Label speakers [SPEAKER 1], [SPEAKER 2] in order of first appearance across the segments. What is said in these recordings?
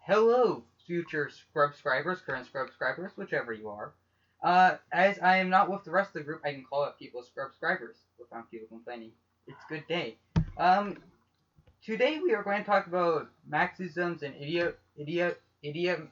[SPEAKER 1] Hello, future subscribers, current subscribers, whichever you are. As I am not with the rest of the group, I can call up people subscribers without people complaining. It's a good day. Today we are going to talk about Maxims and idiom.
[SPEAKER 2] You can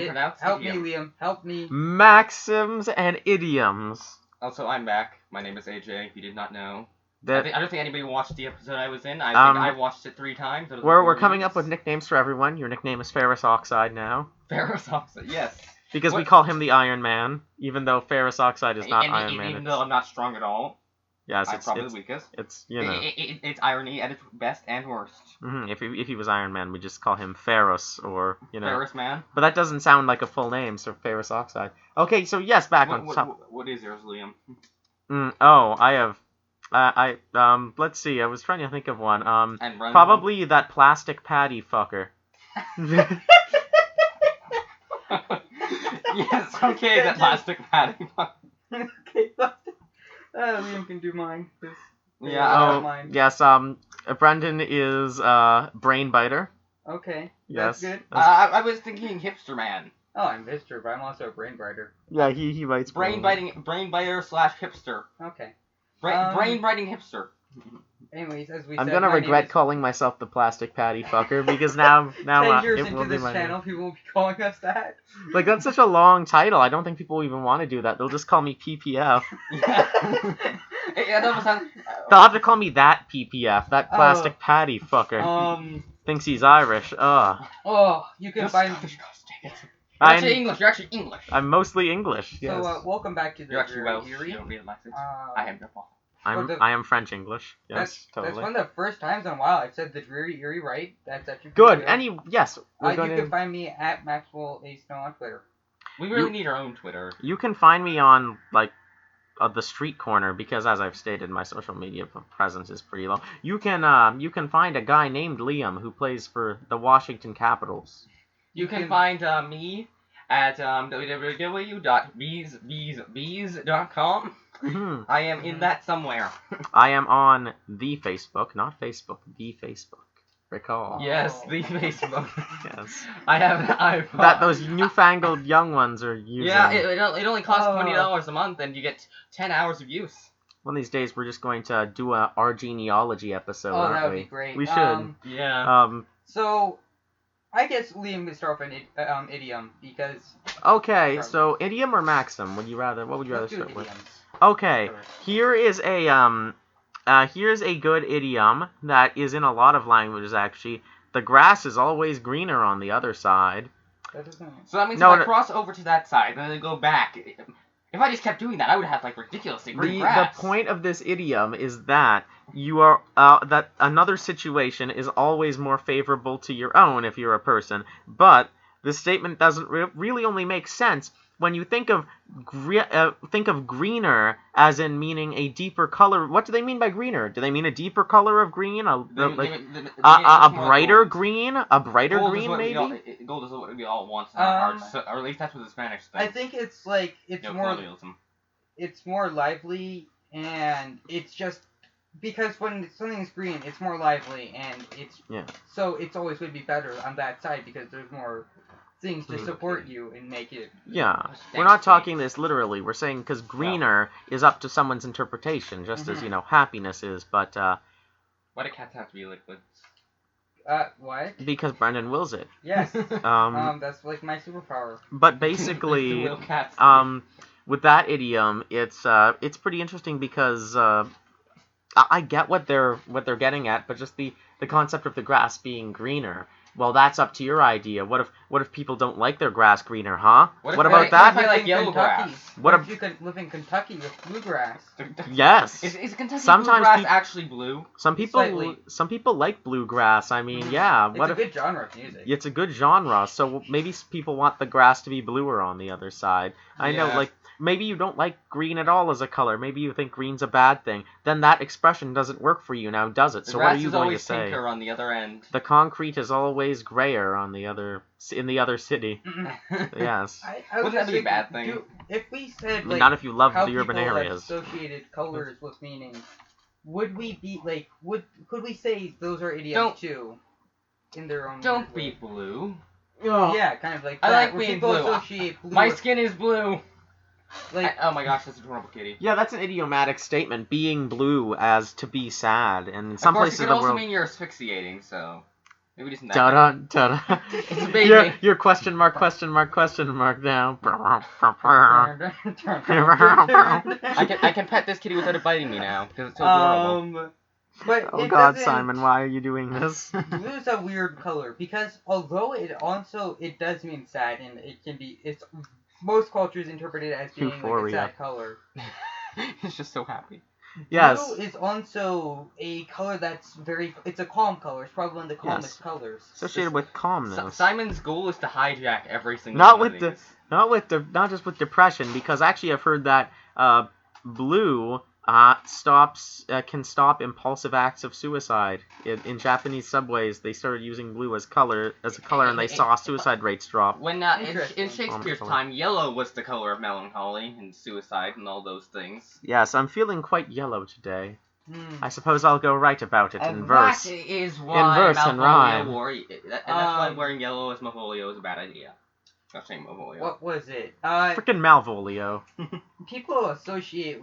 [SPEAKER 2] pronounce
[SPEAKER 1] Help
[SPEAKER 2] idiom.
[SPEAKER 1] me, Liam. Help me.
[SPEAKER 3] Maxims and Idioms.
[SPEAKER 2] Also, I'm back. My name is AJ, if you did not know.
[SPEAKER 3] That
[SPEAKER 2] I don't think anybody watched the episode I was in. I think I watched it 3 times.
[SPEAKER 3] we're coming up with nicknames for everyone. Your nickname is Ferrous Oxide now.
[SPEAKER 2] Ferrous Oxide, yes.
[SPEAKER 3] Because we call him the Iron Man, even though Ferrous Oxide is not Iron Man.
[SPEAKER 2] Even though I'm not strong at all.
[SPEAKER 3] Yes,
[SPEAKER 2] I'm probably the weakest.
[SPEAKER 3] It's, you know.
[SPEAKER 2] It's irony at its best and worst.
[SPEAKER 3] Mm-hmm. If he was Iron Man, we'd just call him Ferrous, or, you know.
[SPEAKER 2] Ferrous Man.
[SPEAKER 3] But that doesn't sound like a full name, so Ferrous Oxide. Okay, so yes, back on top.
[SPEAKER 2] What is yours, Liam?
[SPEAKER 3] I have... let's see, I was trying to think of one. Probably that plastic patty fucker.
[SPEAKER 2] Yes, okay, that plastic patty fucker.
[SPEAKER 1] Okay, Liam can do mine.
[SPEAKER 2] Yeah.
[SPEAKER 3] Yes, Brendan is, Brain Biter.
[SPEAKER 1] Okay,
[SPEAKER 3] yes.
[SPEAKER 1] That's good.
[SPEAKER 2] I was thinking Hipster Man.
[SPEAKER 1] Oh, I'm Mr., but I'm also a brain biter.
[SPEAKER 3] Yeah, he bites
[SPEAKER 2] brain biter / hipster.
[SPEAKER 1] Okay.
[SPEAKER 2] Brain biting hipster.
[SPEAKER 1] Anyways, as we
[SPEAKER 3] I'm
[SPEAKER 1] said,
[SPEAKER 3] gonna regret calling myself the plastic patty fucker because now
[SPEAKER 1] 10 years
[SPEAKER 3] it
[SPEAKER 1] into
[SPEAKER 3] will be
[SPEAKER 1] this
[SPEAKER 3] my
[SPEAKER 1] channel,
[SPEAKER 3] name.
[SPEAKER 1] people will be calling us that.
[SPEAKER 3] Like, that's such a long title. I don't think people even want to do that. They'll just call me PPF.
[SPEAKER 2] Yeah, that was
[SPEAKER 3] They'll have to call me that PPF, that plastic patty fucker. Thinks he's Irish.
[SPEAKER 1] Oh, you can find.
[SPEAKER 2] You're actually English.
[SPEAKER 3] I'm mostly English. Yes.
[SPEAKER 1] So, welcome back to the
[SPEAKER 2] You're actually Welsh.
[SPEAKER 1] Dreary.
[SPEAKER 2] You don't read Maxims. I am your father.
[SPEAKER 3] I am French English. Yes, totally.
[SPEAKER 1] That's one of the first times in a while I've said the Dreary Eerie right. That's actually
[SPEAKER 3] good.
[SPEAKER 1] Good.
[SPEAKER 3] Yes.
[SPEAKER 1] You can find me at Maxwell A. Snow on Twitter.
[SPEAKER 2] We really need our own Twitter.
[SPEAKER 3] You can find me on the street corner because, as I've stated, my social media presence is pretty low. You can find a guy named Liam who plays for the Washington Capitals.
[SPEAKER 2] You can find me at www.bees.com.
[SPEAKER 3] Mm-hmm.
[SPEAKER 2] I am in that somewhere.
[SPEAKER 3] I am on the Facebook, not Facebook, the Facebook. Recall.
[SPEAKER 2] Yes, the Facebook.
[SPEAKER 3] Yes.
[SPEAKER 2] I have an iPod.
[SPEAKER 3] That those newfangled young ones are using.
[SPEAKER 2] Yeah, it only costs $20 a month, and you get 10 hours of use.
[SPEAKER 3] One of these days, we're just going to do our genealogy episode.
[SPEAKER 1] Oh,
[SPEAKER 3] aren't
[SPEAKER 1] that would
[SPEAKER 3] we?
[SPEAKER 1] be great.
[SPEAKER 3] We should.
[SPEAKER 2] Yeah.
[SPEAKER 1] So, I guess Liam could start with an idiom because.
[SPEAKER 3] Okay, so idiom or maxim? What would you rather start with?
[SPEAKER 1] Idioms.
[SPEAKER 3] Okay, here's a good idiom that is in a lot of languages, actually. The grass is always greener on the other side.
[SPEAKER 2] So that means if I cross over to that side, then I go back. If I just kept doing that, I would have, ridiculously green grass.
[SPEAKER 3] The point of this idiom is that you are, that another situation is always more favorable to your own if you're a person. But this statement doesn't really only make sense when you think of greener as in meaning a deeper color. What do they mean by greener? Do they mean a deeper color of green? A brighter green? A brighter green, maybe?
[SPEAKER 2] Gold is what we all want in our hearts, or at least that's what the Spanish think.
[SPEAKER 1] I think it's it's more lively, and it's just because when something's green, it's more lively, and so it's always would be better on that side because there's more things to support you and make it.
[SPEAKER 3] Yeah, we're not talking this literally. We're saying because greener is up to someone's interpretation, just as happiness is. But
[SPEAKER 2] why do cats have to be liquids?
[SPEAKER 1] What?
[SPEAKER 3] Because Brendan wills it.
[SPEAKER 1] Yes. That's like my superpower.
[SPEAKER 3] But basically, with that idiom, it's pretty interesting because I get what they're getting at, but just the concept of the grass being greener. Well, that's up to your idea. What if people don't like their grass greener, huh? What about that?
[SPEAKER 2] What if I like yellow grass?
[SPEAKER 1] What if you could live in Kentucky with bluegrass?
[SPEAKER 3] Yes.
[SPEAKER 2] Is Kentucky bluegrass actually blue?
[SPEAKER 3] Some people like bluegrass. I mean, yeah.
[SPEAKER 1] It's a good genre of music.
[SPEAKER 3] It's a good genre, so maybe people want the grass to be bluer on the other side. I know, maybe you don't like green at all as a color. Maybe you think green's a bad thing. Then that expression doesn't work for you now, does it? So what are you going to say?
[SPEAKER 2] The grass is always pinker on the other end.
[SPEAKER 3] The concrete is always grayer on in the other city. Yes.
[SPEAKER 2] Wouldn't that be a bad thing?
[SPEAKER 1] If we said
[SPEAKER 3] not if you love the urban areas.
[SPEAKER 1] Associated colors with meanings, would we be could we say those are idioms too? in their own.
[SPEAKER 2] Don't be blue.
[SPEAKER 1] Oh. Yeah, kind of like that.
[SPEAKER 2] I like being blue.
[SPEAKER 1] Associate blue.
[SPEAKER 2] My skin is blue.
[SPEAKER 1] Like,
[SPEAKER 2] oh my gosh, that's adorable kitty.
[SPEAKER 3] Yeah, that's an idiomatic statement. Being blue as to be sad, and in some places
[SPEAKER 2] of
[SPEAKER 3] the
[SPEAKER 2] world. It could also mean you're asphyxiating, so maybe just that.
[SPEAKER 3] Ta-da.
[SPEAKER 2] It's a baby.
[SPEAKER 3] Your question mark now.
[SPEAKER 2] I can pet this kitty without it biting me now because it's so adorable.
[SPEAKER 1] But
[SPEAKER 3] oh God, Simon, why are you doing this?
[SPEAKER 1] Blue is a weird color because although it does mean sad and it's most cultures interpret it as being like a sad color.
[SPEAKER 2] It's just so happy.
[SPEAKER 3] Yes.
[SPEAKER 1] Blue is also a color it's a calm color. It's probably one of the calmest colors.
[SPEAKER 3] Associated with calmness.
[SPEAKER 2] Simon's goal is to hijack every single
[SPEAKER 3] not just with depression, because actually I've heard that blue can stop impulsive acts of suicide. In Japanese subways, they started using blue as a color, and they saw suicide rates drop.
[SPEAKER 2] When in Shakespeare's time, yellow was the color of melancholy and suicide and all those things.
[SPEAKER 3] Yes, I'm feeling quite yellow today. I suppose I'll go write about it in verse.
[SPEAKER 2] That is why
[SPEAKER 3] in verse and rhyme.
[SPEAKER 2] That's why wearing yellow as Malvolio is a bad idea. Not saying Malvolio.
[SPEAKER 1] What was it?
[SPEAKER 3] Frickin' Malvolio.
[SPEAKER 1] People associate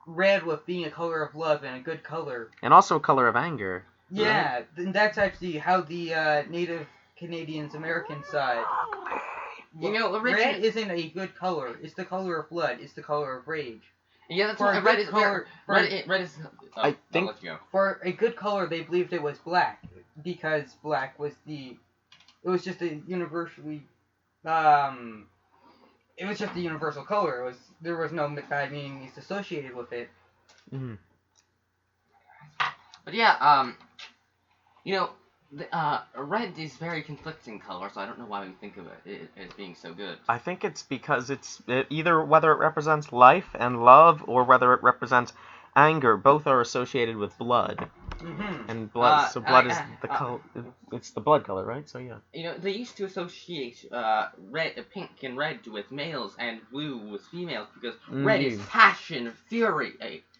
[SPEAKER 1] red with being a color of love and a good color.
[SPEAKER 3] And also a color of anger.
[SPEAKER 1] Yeah, right? And that's actually how the Native Canadians, American side. Red isn't a good color. It's the color of blood. It's the color of rage.
[SPEAKER 2] Yeah, that's what red is. Red is.
[SPEAKER 3] I think
[SPEAKER 1] for a good color, they believed it was black because black was it was just a universally. It was just a universal color. There was no bad meanings associated with it.
[SPEAKER 3] Mm-hmm.
[SPEAKER 2] But yeah, red is very conflicting color, so I don't know why we think of it as being so good.
[SPEAKER 3] I think it's because it's either whether it represents life and love or whether it represents anger. Both are associated with blood.
[SPEAKER 1] Mm-hmm.
[SPEAKER 3] And blood, so blood is the color. It's the blood color, right? So yeah.
[SPEAKER 2] They used to associate pink and red with males and blue with females because red is passion, fury,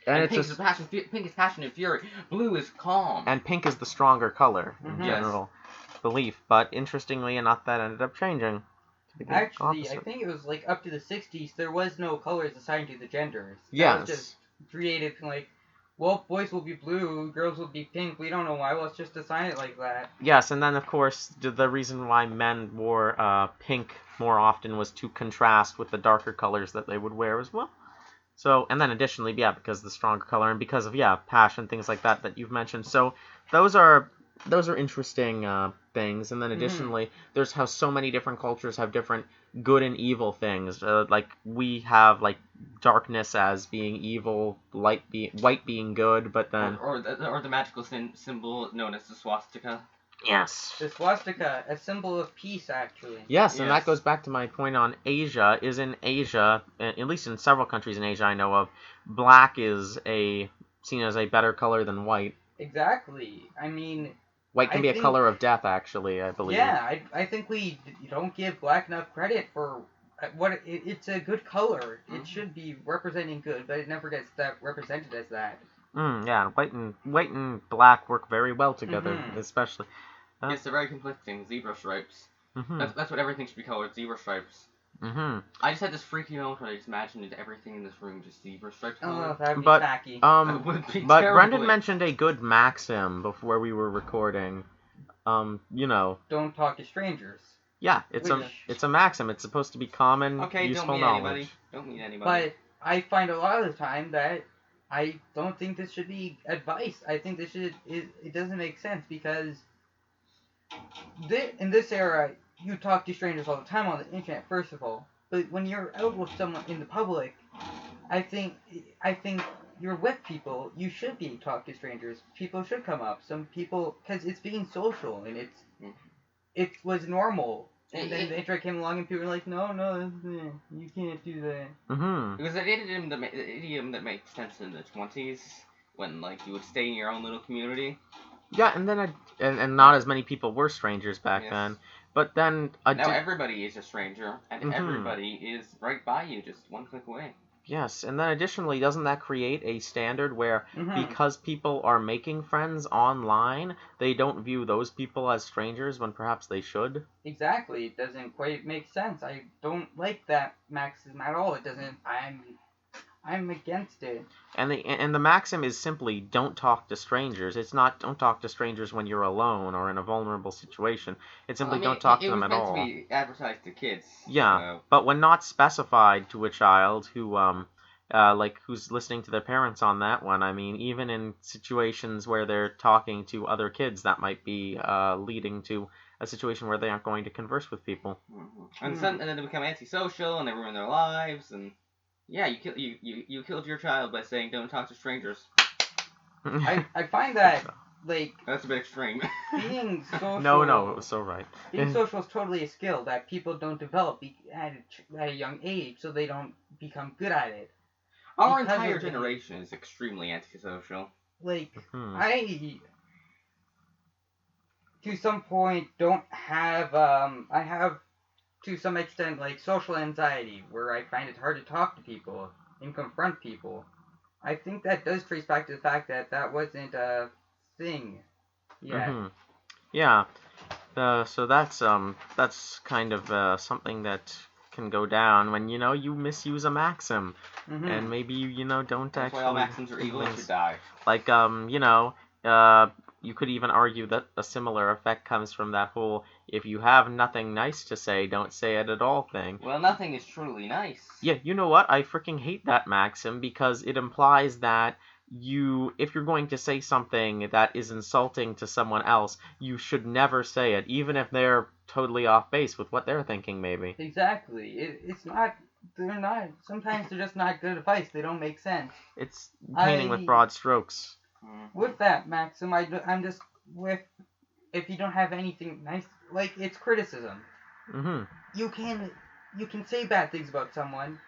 [SPEAKER 2] and pink is passion. Pink is passion and fury. Blue is calm.
[SPEAKER 3] And pink is the stronger color in general belief. But interestingly enough, that ended up changing.
[SPEAKER 1] Actually, I think it was up to the 60s. There was no colors assigned to the genders.
[SPEAKER 3] Yes.
[SPEAKER 1] That was just created well, boys will be blue, girls will be pink. We don't know why. Let's just assign it like that.
[SPEAKER 3] Yes, and then, of course, the reason why men wore pink more often was to contrast with the darker colors that they would wear as well. So, and then additionally, because of the stronger color and because of, passion, things like that you've mentioned. So, those are interesting things. And then additionally, there's how so many different cultures have different good and evil things. We have, darkness as being evil, white being good, but then...
[SPEAKER 2] Or the magical symbol known as the swastika.
[SPEAKER 3] Yes.
[SPEAKER 1] The swastika, a symbol of peace, actually.
[SPEAKER 3] Yes, and that goes back to my point on Asia. In Asia, at least in several countries in Asia I know of, black is seen as a better color than white.
[SPEAKER 1] Exactly. I mean...
[SPEAKER 3] White can be a color of death, actually, I believe.
[SPEAKER 1] Yeah, I think we don't give black enough credit for what it's a good color. It should be representing good, but it never gets represented as that.
[SPEAKER 3] Yeah, white and black work very well together, especially.
[SPEAKER 2] Yes, they're very conflicting. Zebra stripes. That's what everything should be colored. Zebra stripes. I just had this freaky moment where I just imagined everything in this room just zebra stripes.
[SPEAKER 1] Oh, that'd be tacky.
[SPEAKER 3] But Brendan mentioned a good maxim before we were recording. Don't
[SPEAKER 1] talk to strangers.
[SPEAKER 3] Yeah, it's a maxim. It's supposed to be common, useful knowledge.
[SPEAKER 2] Don't meet anybody.
[SPEAKER 1] But I find a lot of the time that I don't think this should be advice. I think it doesn't make sense because in this era, you talk to strangers all the time on the internet, first of all. But when you're out with someone in the public, I think you're with people. You should be talk to strangers. People should come up. Some people, because it's being social and it was normal. And then the internet came along and people were like, no, you can't do that.
[SPEAKER 2] It was an idiom that made sense in the 20s when you would stay in your own little community.
[SPEAKER 3] Yeah, and then and not as many people were strangers back then. But then...
[SPEAKER 2] now everybody is a stranger, and everybody is right by you, just one click away.
[SPEAKER 3] Yes, and then additionally, doesn't that create a standard where
[SPEAKER 1] Mm-hmm.
[SPEAKER 3] because people are making friends online, they don't view those people as strangers when perhaps they should?
[SPEAKER 1] Exactly. It doesn't quite make sense. I don't like that maxim at all. It doesn't. I'm against it.
[SPEAKER 3] And the maxim is simply don't talk to strangers. It's not don't talk to strangers when you're alone or in a vulnerable situation. It's simply don't talk to them at all.
[SPEAKER 2] It was meant to be advertised to kids.
[SPEAKER 3] Yeah,
[SPEAKER 2] so.
[SPEAKER 3] but when not specified to a child who like who's listening to their parents on that one, I mean, even in situations where they're talking to other kids, that might be leading to a situation where they aren't going to converse with people.
[SPEAKER 2] Mm-hmm. And then they become antisocial and they ruin their lives and. Yeah, you killed your child by saying don't talk to strangers.
[SPEAKER 1] I find that, like...
[SPEAKER 2] That's a bit extreme.
[SPEAKER 1] Being social...
[SPEAKER 3] No, it was so right.
[SPEAKER 1] Being social is totally a skill that people don't develop at a young age, so they don't become good at it.
[SPEAKER 2] Our entire generation is extremely antisocial.
[SPEAKER 1] Like, I... To some point, don't have... I have... to some extent, like, social anxiety, where I find it hard to talk to people and confront people. I think that does trace back to the fact that wasn't a thing yet.
[SPEAKER 3] Mm-hmm. Yeah. So that's kind of something that can go down when, you misuse a maxim.
[SPEAKER 1] Mm-hmm.
[SPEAKER 3] And maybe you don't
[SPEAKER 2] that's
[SPEAKER 3] actually...
[SPEAKER 2] That's why all maxims are evil and should die.
[SPEAKER 3] Like, you could even argue that a similar effect comes from that whole if you have nothing nice to say, don't say it at all thing.
[SPEAKER 2] Well, nothing is truly nice.
[SPEAKER 3] Yeah, you know what? I freaking hate that maxim because it implies that if you're going to say something that is insulting to someone else, you should never say it, even if they're totally off base with what they're thinking, maybe.
[SPEAKER 1] Exactly. It's not... They're not... Sometimes they're just not good advice. They don't make sense.
[SPEAKER 3] It's painting with broad strokes.
[SPEAKER 1] With that maxim, I'm just with... If you don't have anything nice... Like, it's criticism.
[SPEAKER 3] Mm-hmm.
[SPEAKER 1] You can say bad things about someone,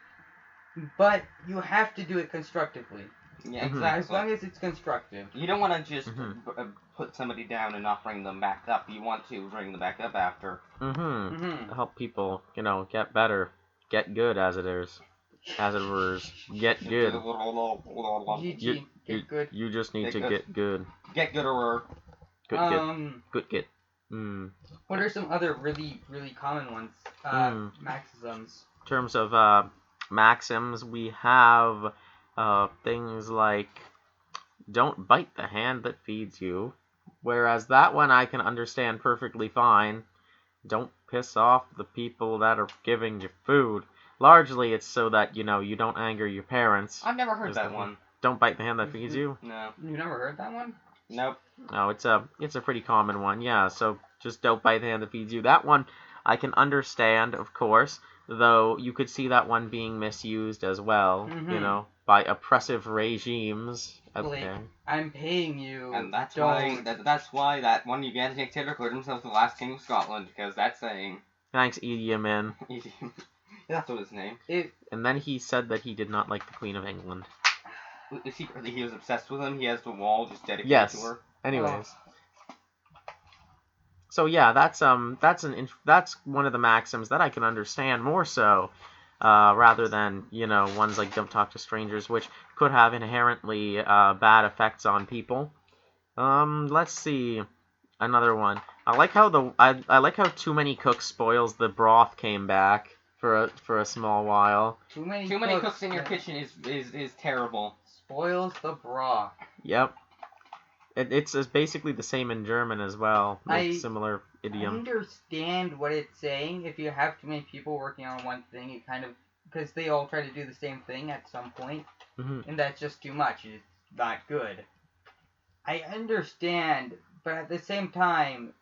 [SPEAKER 1] but you have to do it constructively.
[SPEAKER 2] Yeah, exactly.
[SPEAKER 1] As long as it's constructive.
[SPEAKER 2] You don't want to just put somebody down and not bring them back up. You want to bring them back up after.
[SPEAKER 3] Help people, get better. Get good, as it is. As it were. Get good.
[SPEAKER 1] GG. Get good.
[SPEAKER 3] You just need to get good.
[SPEAKER 2] Get gooder.
[SPEAKER 3] Good get.
[SPEAKER 1] What are some other really, really common ones? Maxims.
[SPEAKER 3] In terms of maxims, we have things like don't bite the hand that feeds you. Whereas that one I can understand perfectly fine. Don't piss off the people that are giving you food. Largely it's so that, you don't anger your parents.
[SPEAKER 2] I've never heard that one.
[SPEAKER 3] Don't bite the hand that feeds you?
[SPEAKER 2] No.
[SPEAKER 1] You never heard that one?
[SPEAKER 2] Nope.
[SPEAKER 3] No, it's a pretty common one, yeah. So just don't bite the hand that feeds you. That one I can understand, of course, though you could see that one being misused as well, by oppressive regimes. Okay.
[SPEAKER 1] Like, I'm paying you.
[SPEAKER 2] And that's why that one Ugandan dictator declared himself the last king of Scotland, because that's saying.
[SPEAKER 3] Thanks, Idi Amin.
[SPEAKER 2] That's what his name.
[SPEAKER 3] And then he said that he did not like the Queen of England.
[SPEAKER 2] Secretly, he was obsessed with him. He has the wall just dedicated to her.
[SPEAKER 3] Anyways. So yeah, that's one of the maxims that I can understand more so, rather than ones like don't talk to strangers, which could have inherently bad effects on people. Let's see, another one. I like how too many cooks spoils the broth came back for a small while.
[SPEAKER 2] Too many cooks in your kitchen is terrible.
[SPEAKER 1] Spoils the broth.
[SPEAKER 3] Yep. It's basically the same in German as well, with similar idiom.
[SPEAKER 1] I understand what it's saying. If you have too many people working on one thing, it kind of... Because they all try to do the same thing at some point, and that's just too much. It's not good. I understand, but at the same time,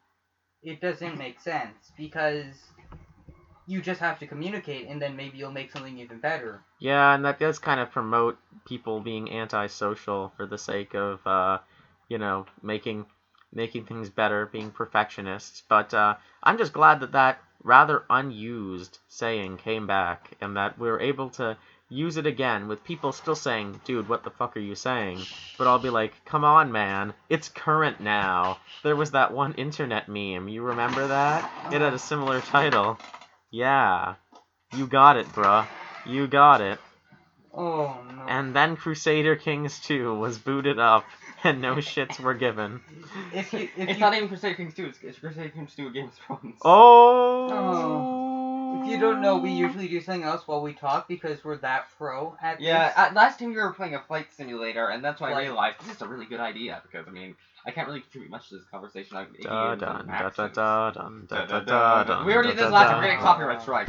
[SPEAKER 1] it doesn't make sense, because you just have to communicate, and then maybe you'll make something even better.
[SPEAKER 3] Yeah, and that does kind of promote people being antisocial for the sake of... making things better, being perfectionists. But I'm just glad that rather unused saying came back, and that we were able to use it again with people still saying, dude, what the fuck are you saying? But I'll be like, come on, man, it's current now. There was that one internet meme, you remember that? It had a similar title. Yeah. You got it, bruh. You got it.
[SPEAKER 1] Oh no.
[SPEAKER 3] And then Crusader Kings 2 was booted up, and no shits were given.
[SPEAKER 2] It's not even Crusader Kings 2, it's Crusader Kings 2 Game of Thrones.
[SPEAKER 3] Oh!
[SPEAKER 1] If you don't know, we usually do something else while we talk because we're that pro at this.
[SPEAKER 2] Yeah, last time we were playing a flight simulator, and that's when I realized this is a really good idea, because, I mean, I can't really contribute much to this conversation on idioms and maxims. We already did this last time, we're getting copyright strike.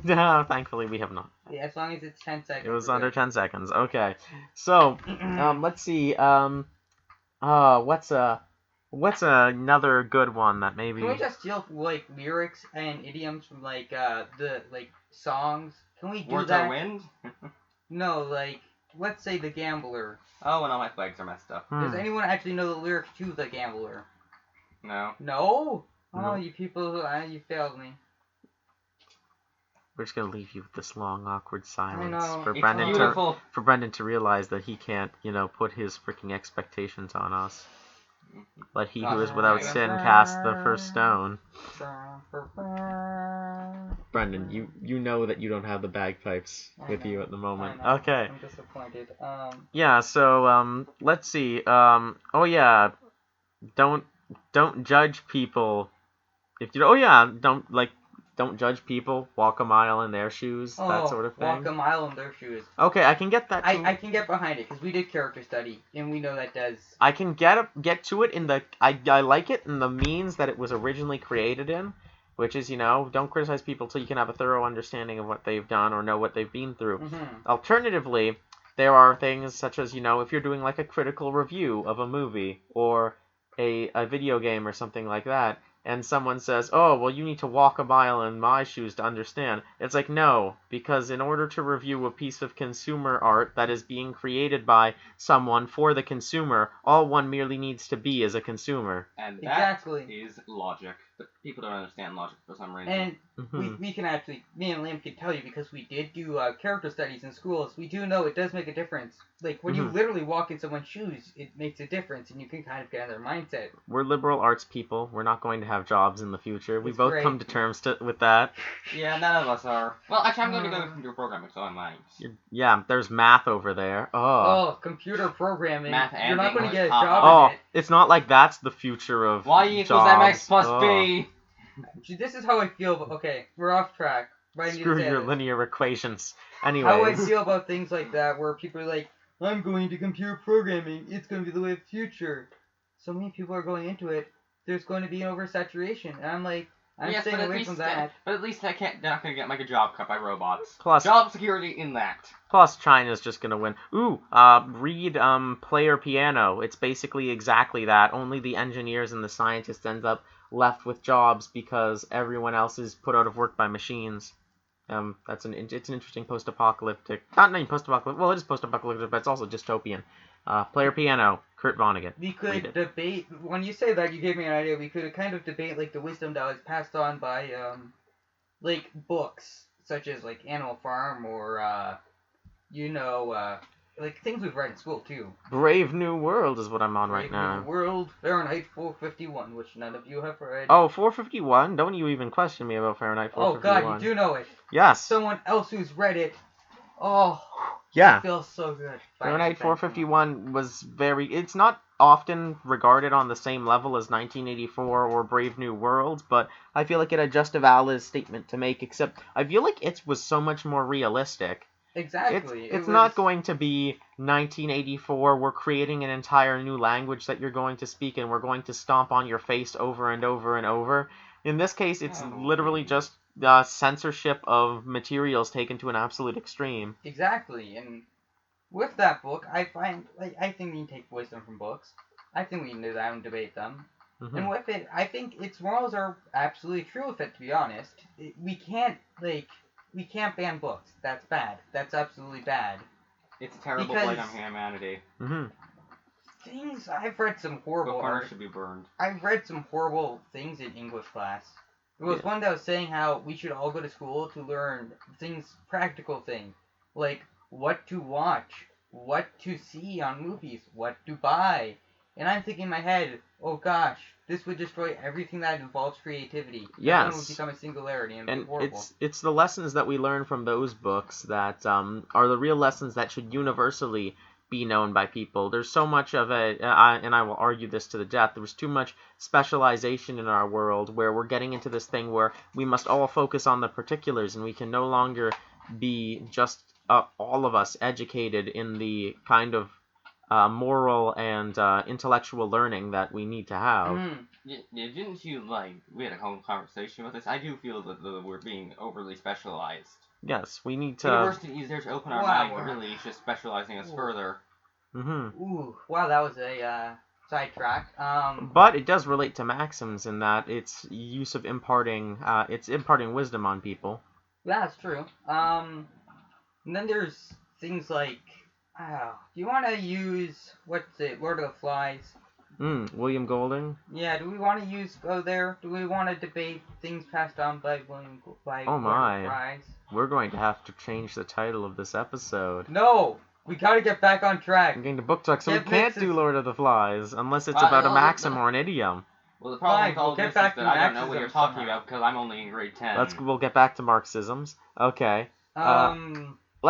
[SPEAKER 3] No, thankfully we have not.
[SPEAKER 1] Yeah, as long as it's 10 seconds.
[SPEAKER 3] It was under 10 seconds. Okay. So, let's see. What's another good one that maybe...
[SPEAKER 1] Can we just steal, like, lyrics and idioms from, like, the, like, songs? Can we do
[SPEAKER 2] Words
[SPEAKER 1] that?
[SPEAKER 2] are wind?
[SPEAKER 1] No, like, let's say The Gambler.
[SPEAKER 2] Oh, and all my flags are messed up.
[SPEAKER 1] Does anyone actually know the lyrics to The Gambler?
[SPEAKER 2] No.
[SPEAKER 1] No? Oh,
[SPEAKER 3] No.
[SPEAKER 1] you people, you failed me.
[SPEAKER 3] We're just gonna leave you with this long, awkward silence
[SPEAKER 1] know.
[SPEAKER 3] for
[SPEAKER 2] It's
[SPEAKER 3] Brendan
[SPEAKER 2] beautiful.
[SPEAKER 3] for Brendan to realize that he can't, put his freaking expectations on us. Let he who is without sin cast the first stone. Brendan, you know that you don't have the bagpipes with you at the moment. Okay.
[SPEAKER 1] I'm disappointed.
[SPEAKER 3] Yeah. So let's see. Oh yeah. Don't judge people. If you don't judge people, walk a mile in their shoes, that sort of thing.
[SPEAKER 1] Walk a mile in their shoes.
[SPEAKER 3] Okay, I can get that too.
[SPEAKER 1] I can get behind it, because we did character study, and we know that does...
[SPEAKER 3] I can get to it in the... I like it in the means that it was originally created in, which is, don't criticize people till you can have a thorough understanding of what they've done or know what they've been through.
[SPEAKER 1] Mm-hmm.
[SPEAKER 3] Alternatively, there are things such as, if you're doing like a critical review of a movie or a video game or something like that, and someone says, oh, well, you need to walk a mile in my shoes to understand. It's like, no, because in order to review a piece of consumer art that is being created by someone for the consumer, all one merely needs to be is a consumer.
[SPEAKER 2] And that is logic. But people don't understand logic for some reason.
[SPEAKER 1] And we can actually, me and Liam can tell you, because we did do character studies in schools, we do know it does make a difference. Like, when you literally walk in someone's shoes, it makes a difference, and you can kind of get in their mindset.
[SPEAKER 3] We're liberal arts people. We're not going to have jobs in the future. We both come to terms with that.
[SPEAKER 2] Yeah, none of us are. Well, actually, I'm going to go to computer programming, so I'm lying.
[SPEAKER 3] Yeah, there's math over there.
[SPEAKER 1] Oh, computer programming.
[SPEAKER 2] Math and
[SPEAKER 1] You're not going to get a
[SPEAKER 2] English.
[SPEAKER 1] job in it.
[SPEAKER 3] It's not like that's the future of
[SPEAKER 2] Y equals
[SPEAKER 3] jobs.
[SPEAKER 2] mx plus b.
[SPEAKER 1] This is how I feel, but okay, we're off track.
[SPEAKER 3] Screw your linear equations. Anyways.
[SPEAKER 1] How I feel about things like that, where people are like, I'm going to computer programming, it's going to be the way of the future. So many people are going into it, there's going to be an oversaturation. And I'm like, I'm staying away from that.
[SPEAKER 2] But at least they're not going to get like a job cut by robots.
[SPEAKER 3] Plus,
[SPEAKER 2] job security in that.
[SPEAKER 3] Plus, China's just going to win. Ooh, read Player Piano. It's basically exactly that. Only the engineers and the scientists end up left with jobs because everyone else is put out of work by machines. It's an interesting post-apocalyptic, not even post-apocalyptic, well, it is post-apocalyptic, but it's also dystopian. Player Piano, Kurt Vonnegut.
[SPEAKER 1] We could debate, when you say that, you gave me an idea, we could kind of debate, like, the wisdom that was passed on by, like, books, such as, like, Animal Farm, or, like, things we've read in school, too.
[SPEAKER 3] Brave New World is what I'm on right now.
[SPEAKER 1] Brave New World, Fahrenheit 451, which none of you have read.
[SPEAKER 3] Oh, 451? Don't you even question me about Fahrenheit 451.
[SPEAKER 1] Oh, God, you do know it.
[SPEAKER 3] Yes.
[SPEAKER 1] Someone else who's read it. Oh,
[SPEAKER 3] yeah.
[SPEAKER 1] It feels so good.
[SPEAKER 3] Fahrenheit 451 was it's not often regarded on the same level as 1984 or Brave New World, but I feel like it had just a valid statement to make, except I feel like it was so much more realistic.
[SPEAKER 1] Exactly.
[SPEAKER 3] It's not going to be 1984, we're creating an entire new language that you're going to speak and we're going to stomp on your face over and over and over. In this case, it's literally just censorship of materials taken to an absolute extreme.
[SPEAKER 1] Exactly, and with that book, I think we need to take wisdom from books. I think we can do that and debate them. Mm-hmm. And with it, I think its morals are absolutely true with it, to be honest. We can't ban books. That's bad. That's absolutely bad.
[SPEAKER 2] It's a terrible blight on humanity.
[SPEAKER 3] Mm-hmm.
[SPEAKER 1] I've read some horrible
[SPEAKER 2] art. Should be burned.
[SPEAKER 1] I've read some horrible things in English class. There was one that was saying how we should all go to school to learn practical things, like what to watch, what to see on movies, what to buy. And I'm thinking in my head, oh gosh, this would destroy everything that involves creativity.
[SPEAKER 3] Yes.
[SPEAKER 1] Everyone would become a singularity and be horrible.
[SPEAKER 3] It's the lessons that we learn from those books that are the real lessons that should universally be known by people. There's so much of it, and I will argue this to the death, there's too much specialization in our world where we're getting into this thing where we must all focus on the particulars, and we can no longer be just all of us educated in the kind of moral and intellectual learning that we need to have.
[SPEAKER 2] Didn't you, we had a whole conversation about this? I do feel that we're being overly specialized.
[SPEAKER 3] Yes, we need to...
[SPEAKER 2] University is there to open our mind, but really it's just specializing us further.
[SPEAKER 1] Ooh, wow, that was a sidetrack.
[SPEAKER 3] But it does relate to Maxims in that it's use of imparting wisdom on people.
[SPEAKER 1] That's true. And then there's things like, do you want to use, Lord of the Flies?
[SPEAKER 3] William Golding?
[SPEAKER 1] Yeah, do we want to go there? Do we want to debate things passed on by Lord of the Flies?
[SPEAKER 3] We're going to have to change the title of this episode.
[SPEAKER 1] No! We gotta get back on track.
[SPEAKER 3] I'm getting to book talk, so we can't do Lord of the Flies unless it's about a maxim or an idiom.
[SPEAKER 2] Well, the problem with all this is that I don't know what you're talking about because I'm only in grade 10.
[SPEAKER 3] We'll get back to Marxisms. Okay.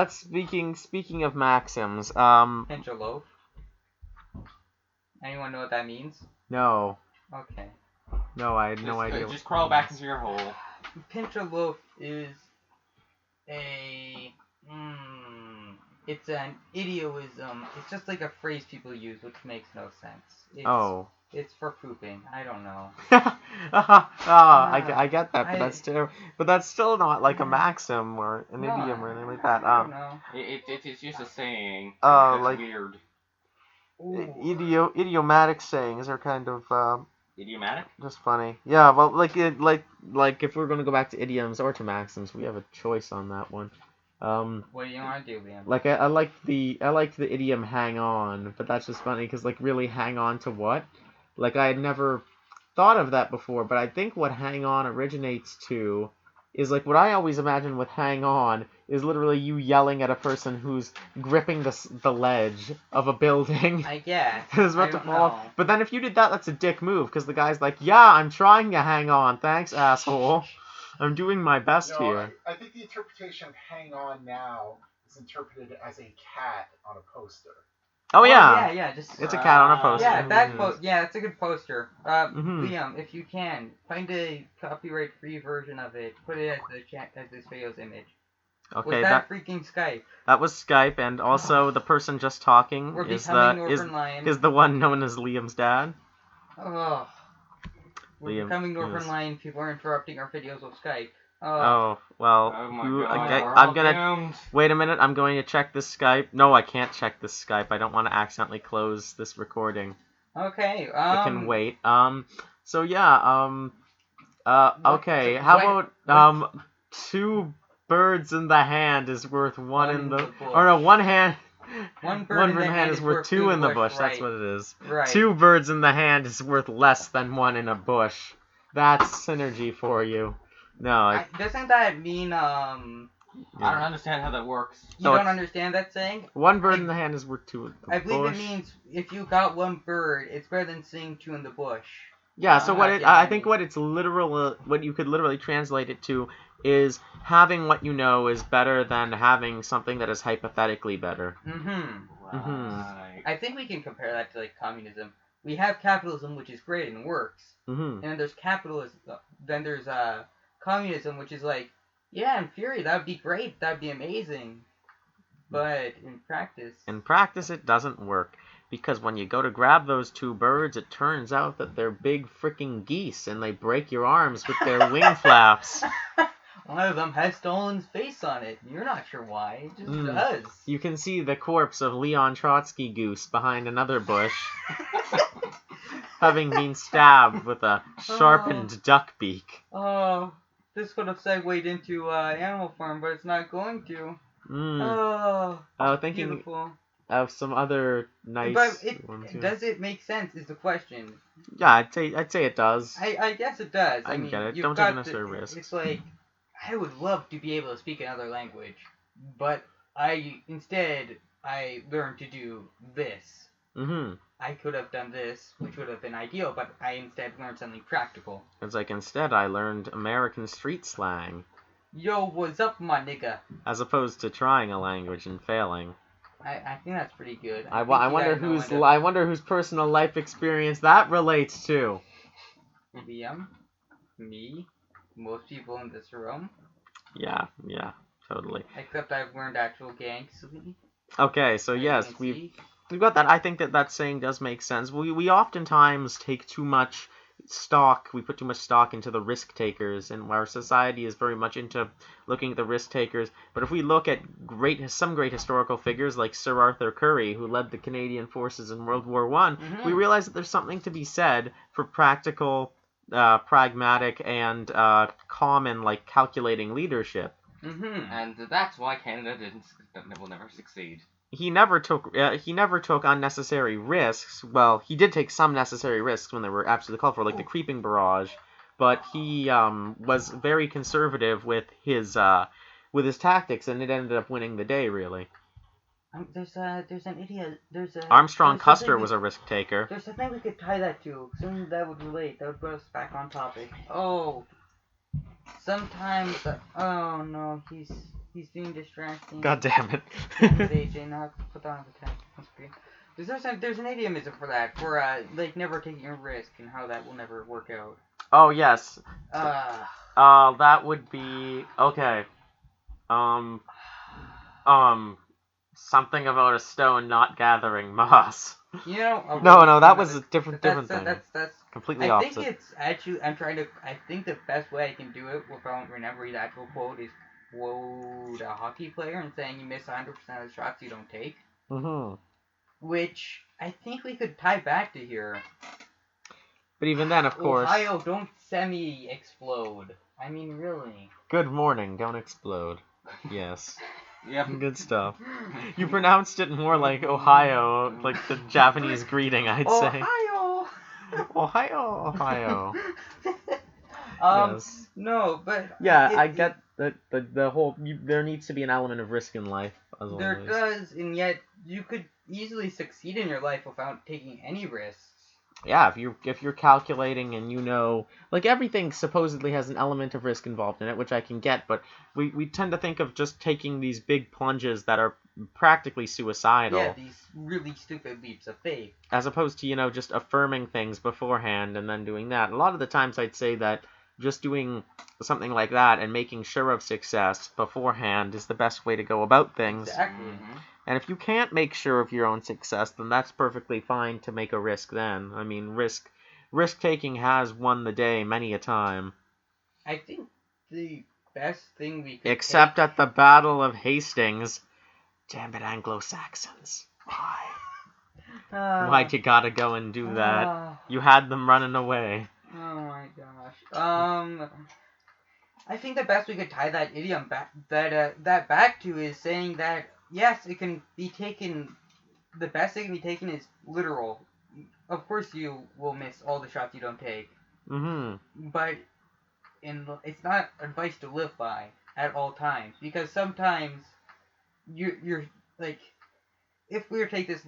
[SPEAKER 3] Speaking of maxims,
[SPEAKER 1] pinch a loaf. Anyone know what that means?
[SPEAKER 3] No.
[SPEAKER 1] Okay.
[SPEAKER 3] No, I had no idea.
[SPEAKER 2] Just crawl back into your hole.
[SPEAKER 1] Pinch a loaf is it's an idioism. It's just like a phrase people use, which makes no sense. It's for pooping. I don't know.
[SPEAKER 3] I get that, but that's still not like a maxim or an idiom or anything like that.
[SPEAKER 1] I don't know.
[SPEAKER 2] It's just a saying.
[SPEAKER 3] Like
[SPEAKER 2] weird.
[SPEAKER 3] Idiomatic sayings are kind of
[SPEAKER 2] idiomatic.
[SPEAKER 3] Just funny. Yeah. Well, like if we're gonna go back to idioms or to maxims, we have a choice on that one.
[SPEAKER 1] What do you want to do, Liam?
[SPEAKER 3] Like I liked the idiom "hang on," but that's just funny because really hang on to what? Like I had never thought of that before, but I think what "hang on" originates to is what I always imagine with "hang on" is literally you yelling at a person who's gripping the ledge of a building.
[SPEAKER 1] I guess.
[SPEAKER 3] Is about to fall off. But then if you did that, that's a dick move because the guy's like, "Yeah, I'm trying to hang on. Thanks, asshole. I'm doing my best here."
[SPEAKER 4] I think the interpretation of "hang on" now is interpreted as a cat on a poster.
[SPEAKER 3] Oh yeah.
[SPEAKER 1] Yeah.
[SPEAKER 3] It's a cat on a poster.
[SPEAKER 1] Yeah, it's a good poster. Liam, if you can, find a copyright-free version of it. Put it as this video's image.
[SPEAKER 3] Okay.
[SPEAKER 1] Was that freaking Skype?
[SPEAKER 3] That was Skype, and also the person just talking is the one known as Liam's dad.
[SPEAKER 1] Oh. We're becoming Northern Lion. People are interrupting our videos with Skype.
[SPEAKER 3] Well.
[SPEAKER 2] Oh my God,
[SPEAKER 3] wait a minute. I'm going to check this Skype. No, I can't check this Skype. I don't want to accidentally close this recording.
[SPEAKER 1] Okay.
[SPEAKER 3] I can wait. So yeah. Okay. How about two birds in the hand is worth one in the bush. Or no, one hand. One bird in the hand is worth two in the bush. Right. That's what it is.
[SPEAKER 1] Right.
[SPEAKER 3] Two birds in the hand is worth less than one in a bush. That's synergy for you. No.
[SPEAKER 1] Doesn't that mean
[SPEAKER 2] I don't understand how that works.
[SPEAKER 1] You don't understand that saying?
[SPEAKER 3] One bird in the hand is worth two in the bush.
[SPEAKER 1] I believe it means if you got one bird, it's better than seeing two in the bush.
[SPEAKER 3] Yeah. So I think what you could literally translate it to is having what you know is better than having something that is hypothetically better.
[SPEAKER 2] Right.
[SPEAKER 1] I think we can compare that to communism. We have capitalism, which is great and works, and then there's then there's communism, which is yeah, in theory that would be great, that would be amazing, but in practice
[SPEAKER 3] it doesn't work. Because when you go to grab those two birds, it turns out that they're big freaking geese, and they break your arms with their wing flaps.
[SPEAKER 1] One of them has Stalin's face on it. You're not sure why. It just does.
[SPEAKER 3] You can see the corpse of Leon Trotsky Goose behind another bush, having been stabbed with a sharpened duck beak.
[SPEAKER 1] Oh, this could have segued into Animal Farm, but it's not going to.
[SPEAKER 3] Thinking
[SPEAKER 1] beautiful.
[SPEAKER 3] Of some other nice.
[SPEAKER 1] But does it make sense? Is the question.
[SPEAKER 3] Yeah, I'd say it does.
[SPEAKER 1] I guess it does.
[SPEAKER 3] I get it. Don't take unnecessary risks.
[SPEAKER 1] It's I would love to be able to speak another language, but instead I learned to do this. I could have done this, which would have been ideal, but I instead learned something practical.
[SPEAKER 3] It's like, instead I learned American street slang.
[SPEAKER 1] Yo, what's up, my nigga?
[SPEAKER 3] As opposed to trying a language and failing.
[SPEAKER 1] I think that's pretty good.
[SPEAKER 3] I wonder whose personal life experience that relates to.
[SPEAKER 1] Liam, me, most people in this room.
[SPEAKER 3] Yeah, totally.
[SPEAKER 1] Except I've learned actual gangster.
[SPEAKER 3] Okay, so yes, we've got that. I think that saying does make sense. We oftentimes take too much stock. We put too much stock into the risk takers, and our society is very much into looking at the risk takers. But if we look at some great historical figures like Sir Arthur Currie, who led the Canadian forces in World War I, we realize that there's something to be said for practical, pragmatic, and common, like, calculating leadership.
[SPEAKER 2] And that's why Canada will never succeed.
[SPEAKER 3] He never took unnecessary risks. Well, he did take some necessary risks when they were absolutely called for, like the creeping barrage. But he was very conservative with his tactics, and it ended up winning the day, really.
[SPEAKER 1] There's an idiot.
[SPEAKER 3] Armstrong Custer was a risk taker.
[SPEAKER 1] There's something we could tie that to. Something that would relate. That would put us back on topic. Oh. Sometimes, oh no, he's being distracting.
[SPEAKER 3] God damn it.
[SPEAKER 1] AJ, now put that on the screen. There's an idiomism for that, for like never taking a risk and how that will never work out.
[SPEAKER 3] Oh yes. That would be okay. Something about a stone not gathering moss.
[SPEAKER 1] You know.
[SPEAKER 3] No, that was a different thing.
[SPEAKER 1] That's
[SPEAKER 3] completely opposite.
[SPEAKER 1] I think it's actually. I think the best way I can do it without remembering the actual quote is quote a hockey player and saying you miss 100% of the shots you don't take. Which I think we could tie back to here.
[SPEAKER 3] But even then, of course.
[SPEAKER 1] Ohio, don't semi-explode. I mean, really.
[SPEAKER 3] Good morning, don't explode. Yes.
[SPEAKER 2] Yep.
[SPEAKER 3] Good stuff. You pronounced it more like Ohio, like the Japanese greeting, I'd say. Ohio. Yes.
[SPEAKER 1] No, but
[SPEAKER 3] yeah, I get that the whole there needs to be an element of risk in life as always.
[SPEAKER 1] There does, and yet you could easily succeed in your life without taking any risks.
[SPEAKER 3] Yeah, if you're calculating and you know, like, everything supposedly has an element of risk involved in it, which I can get, but we tend to think of just taking these big plunges that are practically suicidal.
[SPEAKER 1] Yeah, these really stupid leaps of faith.
[SPEAKER 3] As opposed to, just affirming things beforehand and then doing that. A lot of the times I'd say that just doing something like that and making sure of success beforehand is the best way to go about things.
[SPEAKER 1] Exactly.
[SPEAKER 3] And if you can't make sure of your own success, then that's perfectly fine to make a risk then. I mean, risk-taking has won the day many a time.
[SPEAKER 1] I think the best thing we could
[SPEAKER 3] Except at the Battle of Hastings. Damn it, Anglo-Saxons. Why? Why'd you gotta go and do that? You had them running away.
[SPEAKER 1] Oh my gosh. I think the best we could tie that idiom back to is saying that yes, it can be taken. The best it can be taken is literal. Of course, you will miss all the shots you don't take. But it's not advice to live by at all times, because sometimes you're like, if we were to take this,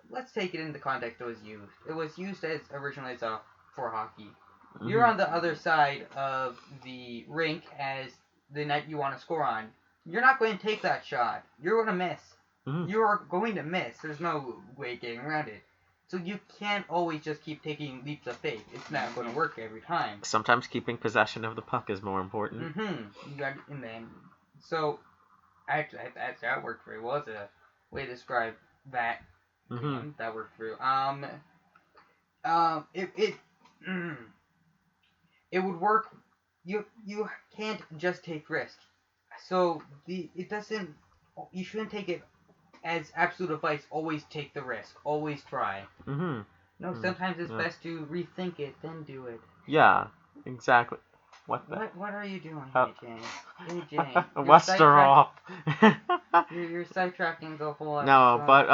[SPEAKER 1] let's take it in the context it was used. It was used as originally for hockey. You're on the other side of the rink as the net you want to score on. You're not going to take that shot. You're going to miss. You are going to miss. There's no way getting around it. So you can't always just keep taking leaps of faith. It's not going to work every time.
[SPEAKER 3] Sometimes keeping possession of the puck is more important.
[SPEAKER 1] And then, so actually, that worked very well as a way to describe that. That worked very well. It would work. You can't just take risk. So you shouldn't take it as absolute advice. Always take the risk. Always try. No, sometimes it's best to rethink it, then do it.
[SPEAKER 3] Yeah, exactly. What
[SPEAKER 1] are you doing, AJ? AJ,
[SPEAKER 3] Westerhoff.
[SPEAKER 1] You're sidetracking the whole episode.
[SPEAKER 3] No, but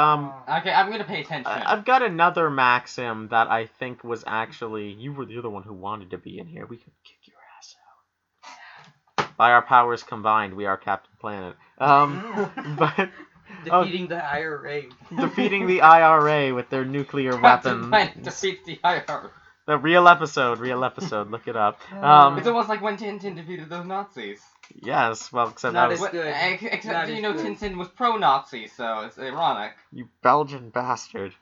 [SPEAKER 2] Okay, I'm gonna pay attention.
[SPEAKER 3] I've got another maxim that I think was actually you're the one who wanted to be in here. We could kick your ass out. By our powers combined, we are Captain Planet.
[SPEAKER 1] Defeating the IRA.
[SPEAKER 3] Defeating the IRA with their nuclear
[SPEAKER 2] Captain
[SPEAKER 3] weapons.
[SPEAKER 2] Planet defeats the IRA.
[SPEAKER 3] The real episode, look it up.
[SPEAKER 2] It's almost like when Tintin defeated those Nazis.
[SPEAKER 3] Yes, well, except
[SPEAKER 1] Not
[SPEAKER 3] that
[SPEAKER 1] as
[SPEAKER 3] was...
[SPEAKER 1] good.
[SPEAKER 2] Except,
[SPEAKER 1] Not
[SPEAKER 2] you
[SPEAKER 1] as
[SPEAKER 2] know,
[SPEAKER 1] good.
[SPEAKER 2] Tintin was pro-Nazi, so it's ironic.
[SPEAKER 3] You Belgian bastard.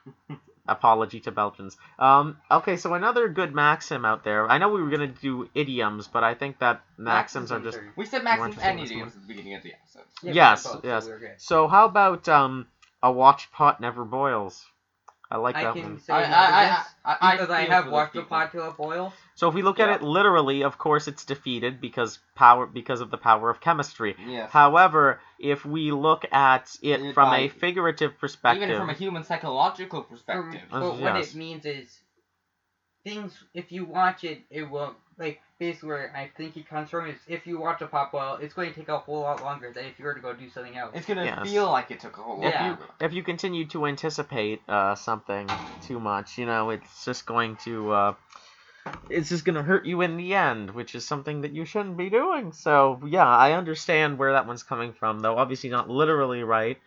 [SPEAKER 3] Apology to Belgians. Okay, so another good maxim out there. I know we were going to do idioms, but I think that maxims are just...
[SPEAKER 2] We said Maxims and
[SPEAKER 3] interesting
[SPEAKER 2] Idioms at the beginning of the episode.
[SPEAKER 1] Yeah,
[SPEAKER 3] Yes,
[SPEAKER 1] both,
[SPEAKER 3] yes.
[SPEAKER 1] So we're good.
[SPEAKER 3] So how about a watched pot never boils? I like
[SPEAKER 1] I
[SPEAKER 3] that
[SPEAKER 1] can
[SPEAKER 3] one.
[SPEAKER 1] say no to this because I
[SPEAKER 2] feel
[SPEAKER 1] have
[SPEAKER 2] for
[SPEAKER 1] watched
[SPEAKER 2] those
[SPEAKER 1] the
[SPEAKER 2] people.
[SPEAKER 1] pot till it boils.
[SPEAKER 3] So if we look at it literally, of course it's defeated because of the power of chemistry.
[SPEAKER 2] Yes.
[SPEAKER 3] However, if we look at it from a figurative perspective,
[SPEAKER 2] Even from a human psychological perspective.
[SPEAKER 1] But what it means is, things, if you watch it, it will, like, basically where I think it comes from is, if you watch a pot boil, it's going to take a whole lot longer than if you were to go do something else.
[SPEAKER 2] It's going to feel like it took a whole lot longer.
[SPEAKER 3] If you continue to anticipate something too much, it's just going to... it's just going to hurt you in the end, which is something that you shouldn't be doing. So, yeah, I understand where that one's coming from, though obviously not literally right.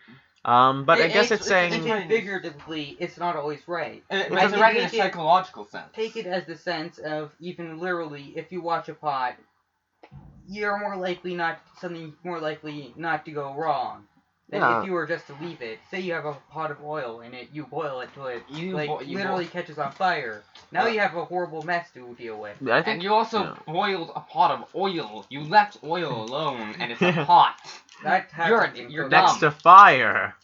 [SPEAKER 3] But I guess it's saying...
[SPEAKER 1] Figuratively, it's not always right.
[SPEAKER 2] It's right in a psychological sense.
[SPEAKER 1] Take it as the sense of, even literally, if you watch a pot, you're more likely not to go wrong than if you were just to leave it. Say you have a pot of oil in it, you boil it till it literally catches on fire. Now you have a horrible mess to deal with.
[SPEAKER 2] And you also boiled a pot of oil. You left oil alone, and it's a pot. You're
[SPEAKER 3] next to fire.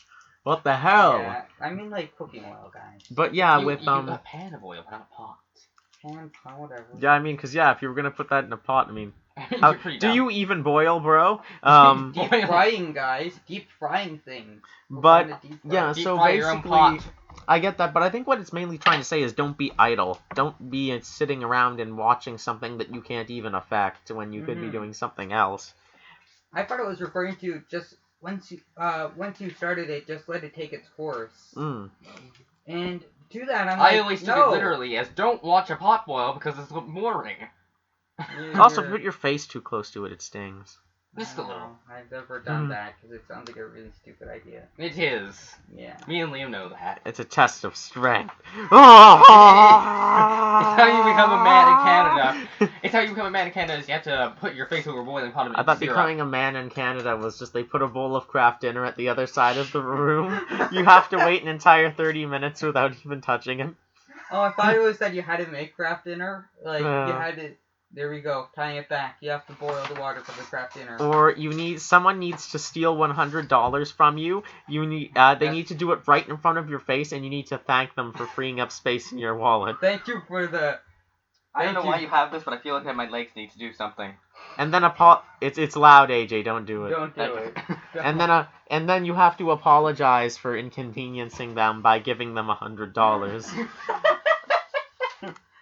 [SPEAKER 3] What the hell?
[SPEAKER 1] Yeah, I mean like cooking oil, guys.
[SPEAKER 3] But yeah,
[SPEAKER 2] you a pan of oil, but not a pot.
[SPEAKER 1] Pan, whatever.
[SPEAKER 3] Yeah, I mean, because if you were gonna put that in a pot, I mean, do you even boil, bro?
[SPEAKER 1] Deep frying, guys. Deep frying things.
[SPEAKER 3] But yeah,
[SPEAKER 2] deep
[SPEAKER 3] so
[SPEAKER 2] fry your own
[SPEAKER 3] basically,
[SPEAKER 2] pot.
[SPEAKER 3] I get that, but I think what it's mainly trying to say is don't be idle. Don't be sitting around and watching something that you can't even affect when you could be doing something else.
[SPEAKER 1] I thought it was referring to just once you started it, just let it take its course. And to that,
[SPEAKER 2] I always took it literally as don't watch a pot boil because it's boring.
[SPEAKER 3] Also, put your face too close to it, it stings.
[SPEAKER 2] Just a little.
[SPEAKER 1] I've never done that because it sounds like a really stupid idea.
[SPEAKER 2] It is.
[SPEAKER 1] Yeah.
[SPEAKER 2] Me and Liam know that.
[SPEAKER 3] It's a test of strength. It's
[SPEAKER 2] how you become a man in Canada. It's how you become a man in Canada is you have to put your face over a boiling pot of syrup.
[SPEAKER 3] I thought becoming a man in Canada was just they put a bowl of Kraft dinner at the other side of the room. You have to wait an entire 30 minutes without even touching it.
[SPEAKER 1] Oh, I thought it was that you had to make Kraft dinner. Like, you had to... There we go, tying it back. You have to boil the water for the Kraft dinner.
[SPEAKER 3] Or someone needs to steal $100 from you. They need to do it right in front of your face, and you need to thank them for freeing up space in your wallet.
[SPEAKER 1] Thank you for the...
[SPEAKER 2] I don't know why you have this, but I feel like my legs need to do something.
[SPEAKER 3] And then it's loud, AJ. Don't do it.
[SPEAKER 1] Don't do it.
[SPEAKER 3] And then you have to apologize for inconveniencing them by giving them $100.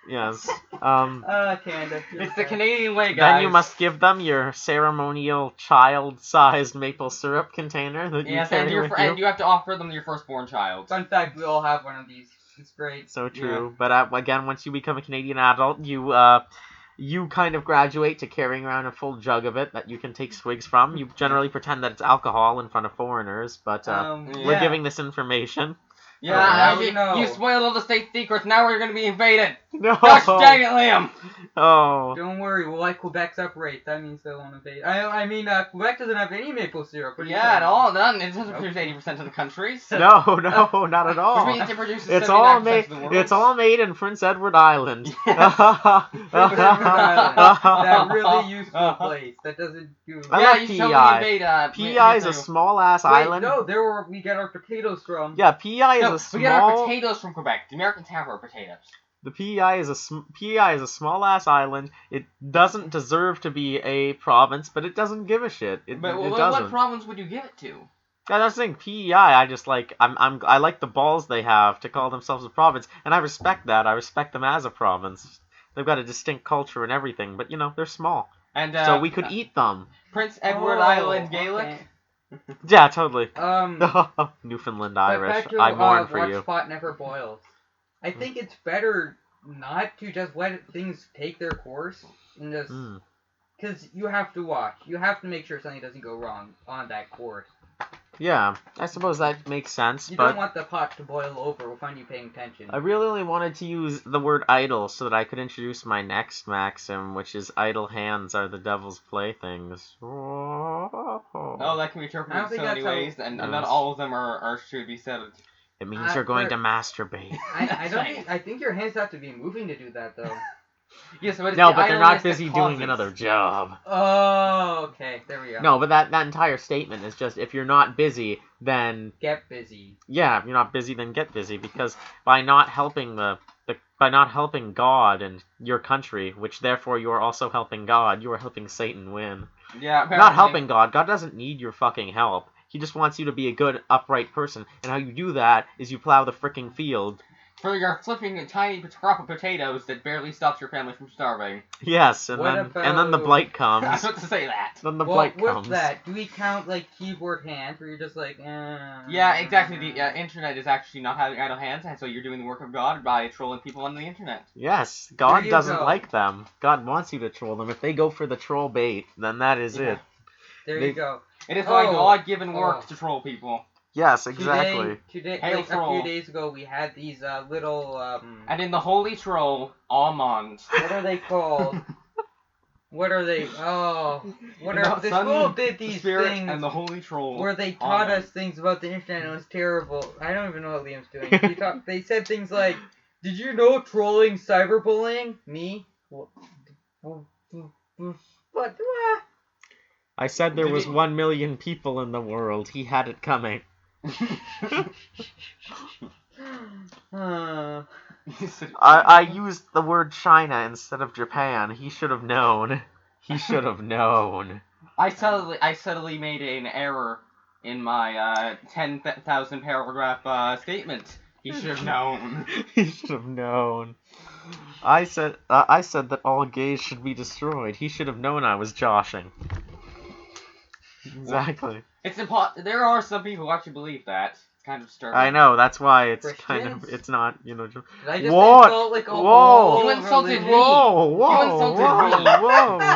[SPEAKER 3] Yes.
[SPEAKER 1] Canada.
[SPEAKER 2] It's the Canadian way, guys.
[SPEAKER 3] Then you must give them your ceremonial child-sized maple syrup container that you carry with you.
[SPEAKER 2] And you have to offer them your firstborn child.
[SPEAKER 1] Fun fact, we all have one of these. It's great.
[SPEAKER 3] So true. Yeah. But again, once you become a Canadian adult, you kind of graduate to carrying around a full jug of it that you can take swigs from. You generally pretend that it's alcohol in front of foreigners, but we're giving this information.
[SPEAKER 2] Yeah, you spoiled all the state secrets. Now we're going to be invaded.
[SPEAKER 3] No.
[SPEAKER 2] Gosh dang it, Liam.
[SPEAKER 3] Oh.
[SPEAKER 1] Don't worry, we'll let Quebec separate. That means they won't invade. I mean, Quebec doesn't have any maple syrup.
[SPEAKER 2] At all. None. It doesn't produce 80% of the country. So.
[SPEAKER 3] No, not at all.
[SPEAKER 2] Which means it produces 79% of the world.
[SPEAKER 3] It's all made in Prince Edward Island.
[SPEAKER 1] Yes. That really useful place. That doesn't do.
[SPEAKER 3] I like PEI. PEI is a small ass island.
[SPEAKER 1] No, there where we get our potatoes from.
[SPEAKER 3] Yeah, PEI is a small.
[SPEAKER 2] We get our potatoes from Quebec. The Americans have our potatoes.
[SPEAKER 3] The PEI is a small ass island. It doesn't deserve to be a province, but it doesn't give a shit. It doesn't.
[SPEAKER 2] What province would you give it to?
[SPEAKER 3] Yeah, that's the thing. PEI, I just like. I like the balls they have to call themselves a province, and I respect that. I respect them as a province. They've got a distinct culture and everything, but they're small.
[SPEAKER 2] And
[SPEAKER 3] so we could eat them.
[SPEAKER 2] Prince Edward Island Gaelic.
[SPEAKER 1] Okay.
[SPEAKER 3] Yeah, totally. Newfoundland Irish. I mourn for you.
[SPEAKER 1] Pot never boils. I think it's better not to just let things take their course and just because you have to watch. You have to make sure something doesn't go wrong on that course.
[SPEAKER 3] Yeah, I suppose that makes sense,
[SPEAKER 1] You
[SPEAKER 3] but
[SPEAKER 1] don't want the pot to boil over. We'll find you paying attention.
[SPEAKER 3] I really only wanted to use the word idle so that I could introduce my next maxim, which is idle hands are the devil's playthings.
[SPEAKER 2] Oh, that can be interpreted so many ways, and not all of them are should be said.
[SPEAKER 3] It means you're going to masturbate.
[SPEAKER 1] I think your hands have to be moving to do that, though.
[SPEAKER 2] Yes, but
[SPEAKER 3] no, but they're not busy doing another job.
[SPEAKER 1] Oh, okay. There we go.
[SPEAKER 3] No, but that entire statement is just, if you're not busy, then...
[SPEAKER 1] Get busy.
[SPEAKER 3] Yeah, if you're not busy, then get busy, because by not helping by not helping God and your country, which therefore you are also helping God, you are helping Satan win.
[SPEAKER 2] Yeah, apparently.
[SPEAKER 3] Not helping God. God doesn't need your fucking help. He just wants you to be a good, upright person, and how you do that is you plow the fricking field.
[SPEAKER 2] So you're flipping a tiny crop of potatoes that barely stops your family from starving.
[SPEAKER 3] Yes, and then the blight comes.
[SPEAKER 2] I was about to say that.
[SPEAKER 3] Then the blight comes.
[SPEAKER 1] What's that? Do we count, like, keyboard hands, where you're just like,
[SPEAKER 2] Yeah, exactly. The internet is actually not having idle hands, and so you're doing the work of God by trolling people on the internet.
[SPEAKER 3] Yes, God doesn't like them. God wants you to troll them. If they go for the troll bait, then that is it.
[SPEAKER 1] There you go.
[SPEAKER 2] It is my God-given work to troll people.
[SPEAKER 3] Yes, exactly.
[SPEAKER 1] Today,
[SPEAKER 2] Hail
[SPEAKER 1] like
[SPEAKER 2] troll.
[SPEAKER 1] a few days ago, we had these little.
[SPEAKER 2] And in the holy troll, almond.
[SPEAKER 1] What are they called? What are they? Oh, what are the school did these things?
[SPEAKER 2] And the holy troll.
[SPEAKER 1] Where they taught us things about the internet. And it was terrible. I don't even know what Liam's doing. They said things like, "Did you know trolling cyberbullying?" Me? What?
[SPEAKER 3] I said there was 1 million people in the world. He had it coming. I used the word China instead of Japan. He should have known. He should have known.
[SPEAKER 2] I subtly made an error in my 10,000 paragraph statement. He should have known.
[SPEAKER 3] He should have known. I said that all gays should be destroyed. He should have known I was joshing. Exactly.
[SPEAKER 2] It's there are some people who actually believe that. It's kind of disturbing.
[SPEAKER 3] I know, that's why it's
[SPEAKER 1] Christians?
[SPEAKER 3] it's not, you know.
[SPEAKER 1] Did I just
[SPEAKER 3] what?
[SPEAKER 1] insult like a
[SPEAKER 3] Whoa!
[SPEAKER 2] You insulted me!
[SPEAKER 3] Whoa!
[SPEAKER 2] You insulted me!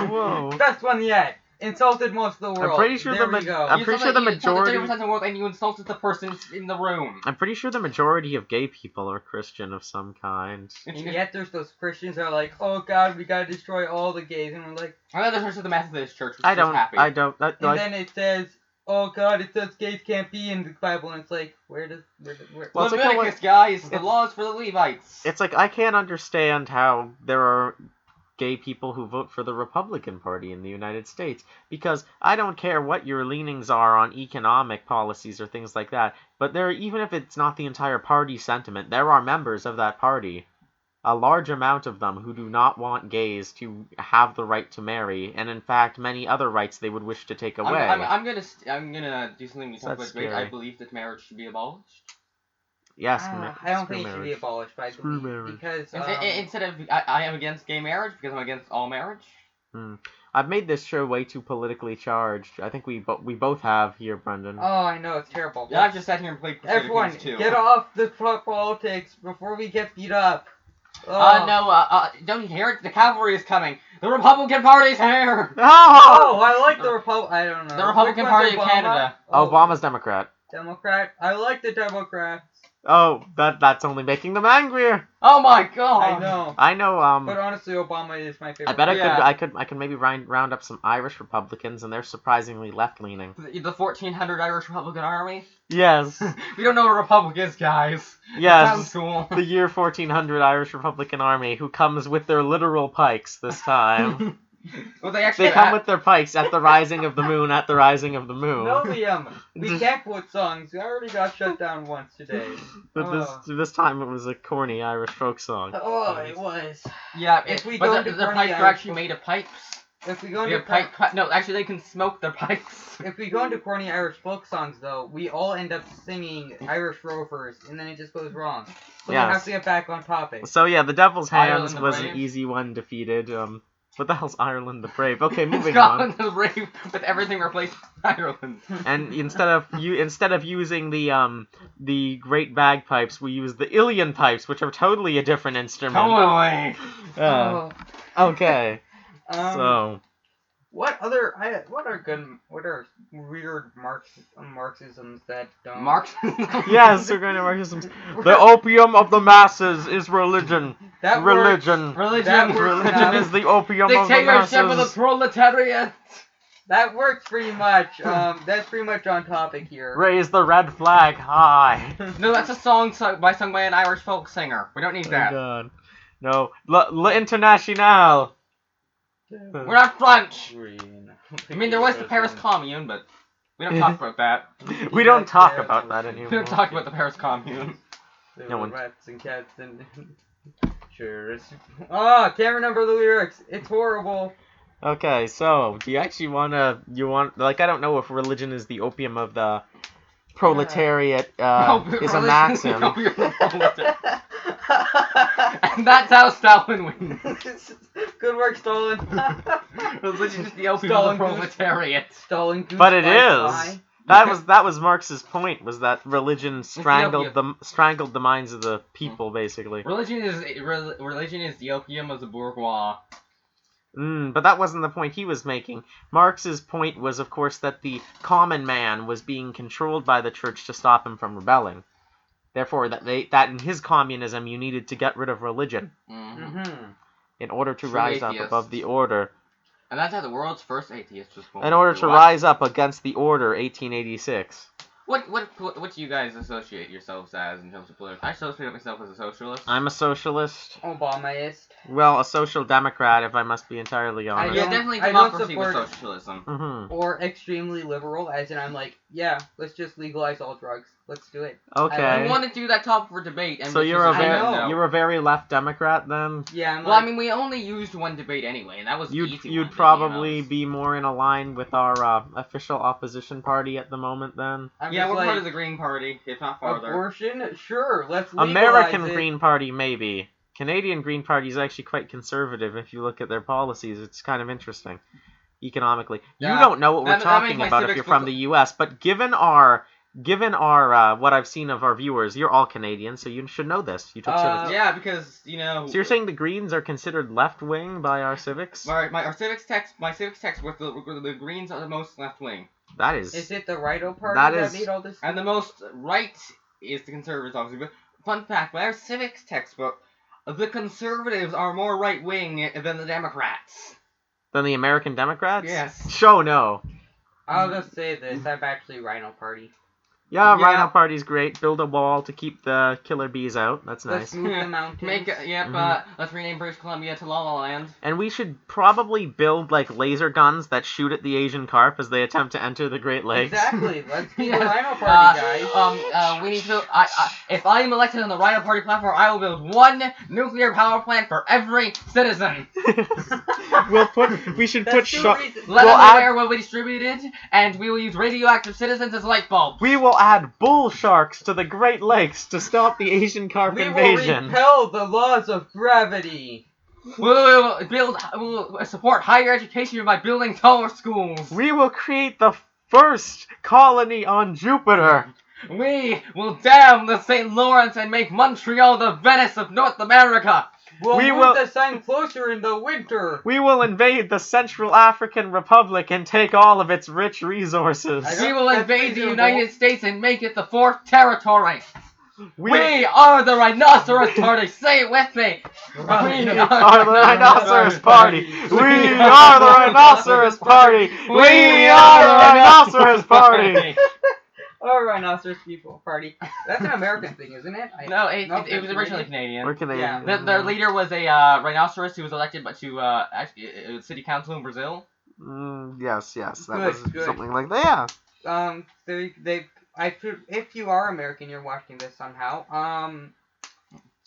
[SPEAKER 3] Whoa!
[SPEAKER 1] Best one yet. Insulted most of the world.
[SPEAKER 3] I'm pretty sure the majority.
[SPEAKER 2] You insulted the world and you insulted the person in the room.
[SPEAKER 3] I'm pretty sure the majority of gay people are Christian of some kind.
[SPEAKER 1] And yet there's those Christians that are like, oh God, we gotta destroy all the gays, and we're like,
[SPEAKER 2] I know the Church of the Methodist Church, which
[SPEAKER 3] I
[SPEAKER 2] is
[SPEAKER 3] don't.
[SPEAKER 2] happy.
[SPEAKER 1] And then it says, oh God, it says gays can't be in the Bible, and it's like, where?
[SPEAKER 3] Well, it's
[SPEAKER 2] Leviticus, guys, the laws for the Levites.
[SPEAKER 3] It's like I can't understand how there are gay people who vote for the Republican Party in the United States, because I don't care what your leanings are on economic policies or things like that, but even if it's not the entire party sentiment, there are members of that party, a large amount of them, who do not want gays to have the right to marry, and in fact many other rights they would wish to take away.
[SPEAKER 2] I'm gonna do something we talk about great. I believe that marriage should be abolished.
[SPEAKER 3] Yes,
[SPEAKER 1] I don't think it should be abolished, but I believe, because
[SPEAKER 2] instead of I am against gay marriage because I'm against all marriage.
[SPEAKER 3] I've made this show way too politically charged. I think we both have here, Brendan.
[SPEAKER 1] Oh, I know, it's terrible.
[SPEAKER 2] Yeah, I've just sat here and played Crusader
[SPEAKER 1] Everyone,
[SPEAKER 2] Kings 2.
[SPEAKER 1] Get off the politics before we get beat up.
[SPEAKER 2] Don't you hear it? The cavalry is coming. The Republican Party's here.
[SPEAKER 3] Oh,
[SPEAKER 1] I like the I don't know.
[SPEAKER 2] The Republican Party of Canada.
[SPEAKER 3] Obama's Democrat.
[SPEAKER 1] Democrat. I like the Democrats.
[SPEAKER 3] Oh, that's only making them angrier.
[SPEAKER 2] Oh my God!
[SPEAKER 3] I know.
[SPEAKER 1] But honestly, Obama is my favorite.
[SPEAKER 3] I bet I could maybe round up some Irish Republicans, and they're surprisingly left leaning.
[SPEAKER 2] The 1,400 Irish Republican Army.
[SPEAKER 3] Yes.
[SPEAKER 2] We don't know what Republic is, guys.
[SPEAKER 3] Yes.
[SPEAKER 2] Sounds cool.
[SPEAKER 3] The year 1400 Irish Republican Army, who comes with their literal pikes this time.
[SPEAKER 2] Well, they
[SPEAKER 3] come with their pikes at the rising of the moon. At the rising of the moon.
[SPEAKER 1] No, Liam, we can't quote songs. We already got shut down once today.
[SPEAKER 3] But this time it was a corny Irish folk song.
[SPEAKER 1] Oh, it was.
[SPEAKER 2] Yeah,
[SPEAKER 1] but
[SPEAKER 2] their pipes are actually made of pipes.
[SPEAKER 1] If we go into
[SPEAKER 2] no, actually they can smoke their pipes.
[SPEAKER 1] If we go into corny Irish folk songs, though, we all end up singing Irish Rovers, and then it just goes wrong. So we have to get back on topic.
[SPEAKER 3] So yeah, the Devil's Hands was
[SPEAKER 2] Brave.
[SPEAKER 3] an easy one defeated. What the hell's Ireland the Brave? Okay, moving
[SPEAKER 2] Scotland the Brave, with everything replaced with Ireland.
[SPEAKER 3] And instead of using the great bagpipes, we use the Ilian pipes, which are totally a different instrument.
[SPEAKER 2] Totally.
[SPEAKER 3] Okay. So
[SPEAKER 1] What are weird Marxisms that don't...
[SPEAKER 3] Yes, we're going to Marxisms. The opium of the masses is religion. Religion is the opium of the masses.
[SPEAKER 2] Dictatorship of the proletariat.
[SPEAKER 1] That works pretty much. That's pretty much on topic here.
[SPEAKER 3] Raise the red flag high.
[SPEAKER 2] No, that's a song sung by an Irish folk singer. We don't need that.
[SPEAKER 3] Oh God. No, L'Internationale.
[SPEAKER 2] We're not French. I mean, there was the Paris Commune, but we don't talk about that.
[SPEAKER 3] We don't talk about that anymore.
[SPEAKER 2] We don't talk about the Paris Commune.
[SPEAKER 3] No one.
[SPEAKER 1] Rats and cats and... Sure. Oh, can't remember the lyrics. It's horrible.
[SPEAKER 3] Okay, so do you actually I don't know if religion is the opium of the proletariat is a maxim.
[SPEAKER 2] And that's how Stalin wins.
[SPEAKER 1] Good work, Stalin.
[SPEAKER 2] Religion is the opium of the proletariat.
[SPEAKER 1] Stalin.
[SPEAKER 3] But it is. That was Marx's point, was that religion strangled the minds of the people, basically.
[SPEAKER 2] Religion is the opium of the bourgeois.
[SPEAKER 3] But that wasn't the point he was making. Marx's point was, of course, that the common man was being controlled by the church to stop him from rebelling. Therefore, that in his communism, you needed to get rid of religion in order to rise up above the order.
[SPEAKER 2] And that's how the world's first atheist was born.
[SPEAKER 3] In order to rise up against the order, 1886.
[SPEAKER 2] What do you guys associate yourselves as in terms of politics? I associate myself as a socialist.
[SPEAKER 3] I'm a socialist.
[SPEAKER 1] Obamaist.
[SPEAKER 3] Well, a social democrat, if I must be entirely honest.
[SPEAKER 2] Yeah, definitely democracy with socialism.
[SPEAKER 1] Or extremely liberal, as in I'm like, yeah, let's just legalize all drugs. Let's do it.
[SPEAKER 3] Okay.
[SPEAKER 2] I want to do that topic for debate. And
[SPEAKER 3] so you're a very left Democrat then?
[SPEAKER 1] Yeah.
[SPEAKER 2] I mean, we only used one debate anyway, and that was
[SPEAKER 3] You'd probably be more in a line with our official opposition party at the moment then?
[SPEAKER 2] Yeah, we're part of the Green Party, if not farther.
[SPEAKER 1] Abortion? Sure, let's legalize
[SPEAKER 3] American
[SPEAKER 1] it.
[SPEAKER 3] Green Party, maybe. Canadian Green Party is actually quite conservative if you look at their policies. It's kind of interesting, economically. You don't know what we're talking about if you're from the U.S., but given our what I've seen of our viewers, you're all Canadian, so you should know this. You took civics.
[SPEAKER 2] Yeah, because, you know...
[SPEAKER 3] So you're saying the Greens are considered left-wing by our civics?
[SPEAKER 2] My civics text with the Greens are the most left-wing.
[SPEAKER 3] That is...
[SPEAKER 1] Is it the Righto Party that made all this?
[SPEAKER 2] And the most right is the Conservatives, obviously. But fun fact, by our civics textbook, the Conservatives are more right-wing than the Democrats.
[SPEAKER 3] Than the American Democrats?
[SPEAKER 2] Yes.
[SPEAKER 3] Show no.
[SPEAKER 1] I'll just say this, I'm actually Rhino Party.
[SPEAKER 3] Yeah, Rhino Party's great. Build a wall to keep the killer bees out. That's nice.
[SPEAKER 1] Let's move the mountains.
[SPEAKER 2] Let's rename British Columbia to La La Land.
[SPEAKER 3] And we should probably build, like, laser guns that shoot at the Asian carp as they attempt to enter the Great Lakes.
[SPEAKER 1] Exactly. Let's be the Rhino Party, guys.
[SPEAKER 2] We need to... if I am elected on the Rhino Party platform, I will build one nuclear power plant for every citizen.
[SPEAKER 3] We should put...
[SPEAKER 2] Let everywhere will be distributed, and we will use radioactive citizens as light bulbs.
[SPEAKER 3] We will add bull sharks to the Great Lakes to stop the Asian carp invasion.
[SPEAKER 1] We will repel the laws of gravity.
[SPEAKER 2] We will support higher education by building taller schools.
[SPEAKER 3] We will create the first colony on Jupiter.
[SPEAKER 2] We will dam the St. Lawrence and make Montreal the Venice of North America.
[SPEAKER 1] We will move the sun closer in the winter.
[SPEAKER 3] We will invade the Central African Republic and take all of its rich resources.
[SPEAKER 2] We will invade the United States and make it the fourth territory. We are the Rhinoceros Party. Say it with me.
[SPEAKER 3] We are the Rhinoceros Party. We are the Rhinoceros Party. We are the Rhinoceros Party.
[SPEAKER 1] Or Rhinoceros People Party. That's an American thing, isn't it?
[SPEAKER 2] No, it was originally Canadian.
[SPEAKER 3] We're Canadian.
[SPEAKER 2] Yeah. Their leader was a rhinoceros who was elected to city council in Brazil.
[SPEAKER 3] Yes. That was something like that.
[SPEAKER 1] Yeah. If you are American, you're watching this somehow.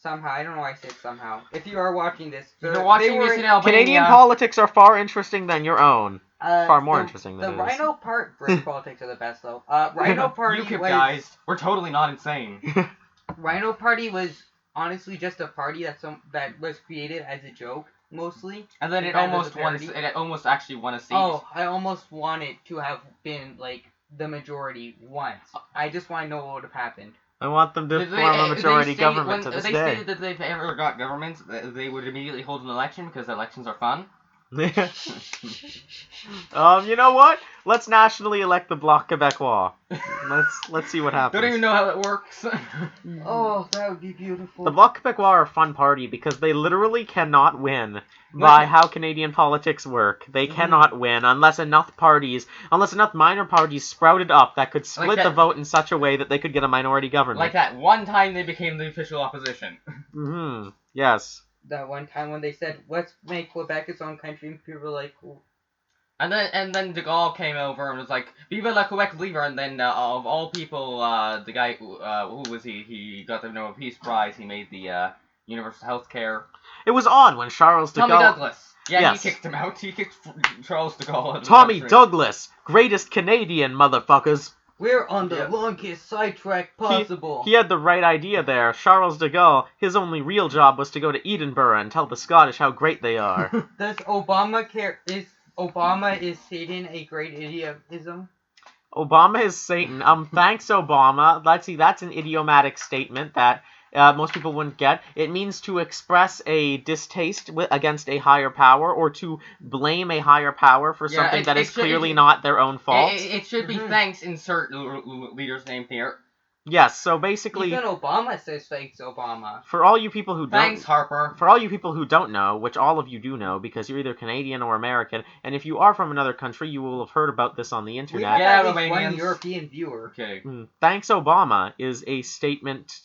[SPEAKER 1] Somehow, I don't know why I said somehow. If you are watching this,
[SPEAKER 2] you're watching this in Albania.
[SPEAKER 3] Canadian politics are far interesting than your own. Far more interesting than
[SPEAKER 1] the Rhino Party. British politics are the best, though. Rhino Party.
[SPEAKER 2] UKIP guys, we're totally not insane.
[SPEAKER 1] Rhino Party was honestly just a party that was created as a joke, mostly.
[SPEAKER 2] And then it almost actually won a seat.
[SPEAKER 1] Oh, I almost want it to have been like the majority once. I just want to know what would have happened.
[SPEAKER 3] I want them to form a majority government to this day.
[SPEAKER 2] They stated that if they ever got governments, they would immediately hold an election because elections are fun.
[SPEAKER 3] You know what? Let's nationally elect the Bloc Québécois. Let's see what happens.
[SPEAKER 2] Don't even know how that works.
[SPEAKER 1] Oh, that would be beautiful.
[SPEAKER 3] The Bloc Québécois are a fun party because they literally cannot win by how Canadian politics work. They cannot win unless enough minor parties sprouted up that could split the vote in such a way that they could get a minority government.
[SPEAKER 2] Like that one time they became the official opposition.
[SPEAKER 3] Mm-hmm. Yes.
[SPEAKER 1] That one time when they said, let's make Quebec its own country, and people were like, cool.
[SPEAKER 2] And then de Gaulle came over and was like, "Vive la Quebec Libre!" And then of all people, the guy who was he? He got the Nobel Peace Prize. He made the universal health care.
[SPEAKER 3] It was odd when Charles de Gaulle.
[SPEAKER 2] Tommy Douglas. Yeah,
[SPEAKER 3] yes.
[SPEAKER 2] He kicked him out. He kicked Charles de Gaulle out of
[SPEAKER 3] Tommy
[SPEAKER 2] the country.
[SPEAKER 3] Douglas, greatest Canadian, motherfuckers.
[SPEAKER 1] We're on the longest sidetrack possible.
[SPEAKER 3] He had the right idea there. Charles de Gaulle, his only real job was to go to Edinburgh and tell the Scottish how great they are.
[SPEAKER 1] Does Obama is Satan a great idiomism?
[SPEAKER 3] Obama is Satan. Thanks, Obama. Let's see, that's an idiomatic statement that most people wouldn't get. It means to express a distaste against a higher power or to blame a higher power for something that is clearly not their own fault.
[SPEAKER 2] It should be thanks, insert leader's name here.
[SPEAKER 3] Yes, so basically...
[SPEAKER 1] Even Obama says thanks, Obama.
[SPEAKER 3] For all you people who don't...
[SPEAKER 2] Thanks, Harper.
[SPEAKER 3] For all you people who don't know, which all of you do know, because you're either Canadian or American, and if you are from another country, you will have heard about this on the internet.
[SPEAKER 1] We have at least one European viewer.
[SPEAKER 2] Okay.
[SPEAKER 3] Thanks, Obama is a statement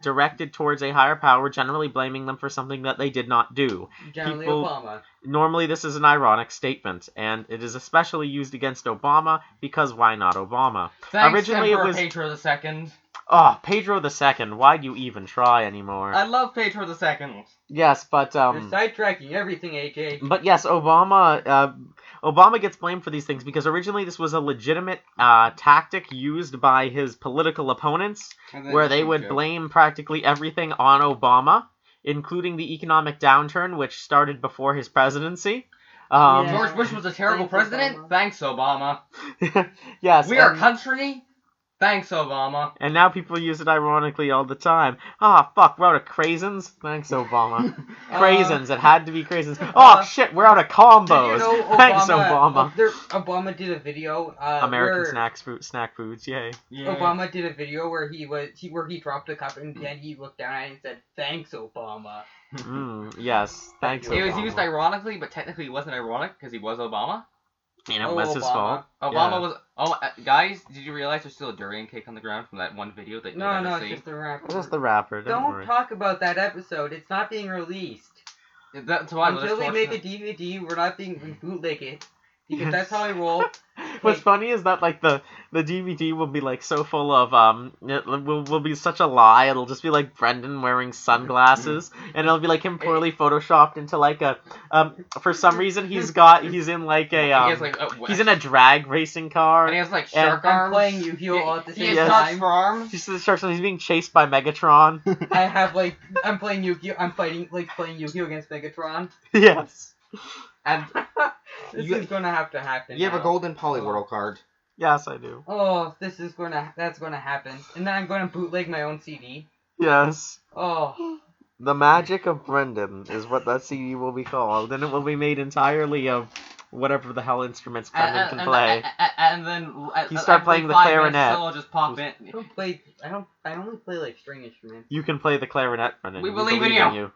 [SPEAKER 3] directed towards a higher power, generally blaming them for something that they did not do.
[SPEAKER 1] Generally Obama.
[SPEAKER 3] Normally this is an ironic statement, and it is especially used against Obama, because why not Obama?
[SPEAKER 2] Thanks,
[SPEAKER 3] originally
[SPEAKER 2] Emperor
[SPEAKER 3] it was
[SPEAKER 2] Pedro II.
[SPEAKER 3] Oh, Pedro II, why'd you even try anymore?
[SPEAKER 2] I love Pedro II.
[SPEAKER 3] Yes, but
[SPEAKER 1] You're sidetracking everything, AJ.
[SPEAKER 3] But yes, Obama gets blamed for these things because originally this was a legitimate tactic used by his political opponents, where they would blame practically everything on Obama, including the economic downturn, which started before his presidency.
[SPEAKER 2] George Bush was a terrible president?
[SPEAKER 1] Obama.
[SPEAKER 2] Thanks, Obama.
[SPEAKER 3] Yes.
[SPEAKER 2] We are a country? Thanks, Obama.
[SPEAKER 3] And now people use it ironically all the time. Ah, fuck, we're out of craisins? Thanks, Obama. Craisins, it had to be craisins. Oh, shit, we're out of combos.
[SPEAKER 1] Did you know Obama,
[SPEAKER 3] Thanks, Obama.
[SPEAKER 1] Obama did a video.
[SPEAKER 3] American snack foods, yay.
[SPEAKER 2] Yeah.
[SPEAKER 1] Obama did a video where he dropped a cup and then he looked down at it and said, "Thanks, Obama."
[SPEAKER 3] Yes, thanks, Obama.
[SPEAKER 2] It was used ironically, but technically it wasn't ironic because he was Obama.
[SPEAKER 3] And it was his fault.
[SPEAKER 2] Obama was... Oh, guys, did you realize there's still a durian cake on the ground from that one video that you
[SPEAKER 1] No,
[SPEAKER 2] see?
[SPEAKER 1] it's just the rapper.
[SPEAKER 3] It's just the rapper, don't worry.
[SPEAKER 1] Talk about that episode. It's not being released.
[SPEAKER 2] That's why
[SPEAKER 1] Until we make a DVD, we're not being bootleg it. Because that's how I roll.
[SPEAKER 3] What's funny is that, like, the DVD will be, like, so full of, it will be such a lie. It'll just be, like, Brendan wearing sunglasses, and it'll be, like, him poorly photoshopped into, like, a, for some reason, he's in, like, he's in a drag racing car.
[SPEAKER 2] And he has, like, shark arms.
[SPEAKER 1] I'm playing Yu-Gi-Oh! All at the same
[SPEAKER 2] He has
[SPEAKER 1] time.
[SPEAKER 2] for arms.
[SPEAKER 3] He's the sharks, and he's being chased by Megatron.
[SPEAKER 1] I'm playing Yu-Gi-Oh! I'm playing Yu-Gi-Oh! Against Megatron.
[SPEAKER 3] Yes.
[SPEAKER 2] And
[SPEAKER 1] this is gonna have to happen.
[SPEAKER 2] you have a golden Polyworld card.
[SPEAKER 3] Yes, I do.
[SPEAKER 1] Oh, that's gonna happen. And then I'm gonna bootleg my own CD.
[SPEAKER 3] Yes.
[SPEAKER 1] Oh.
[SPEAKER 3] The Magic of Brendan is what that CD will be called, and it will be made entirely of whatever the hell instruments Brendan can play.
[SPEAKER 2] And then
[SPEAKER 3] You start playing the clarinet.
[SPEAKER 2] I'll just pop in.
[SPEAKER 1] I only play like string instruments.
[SPEAKER 3] You can play the clarinet, Brendan.
[SPEAKER 2] We believe in you.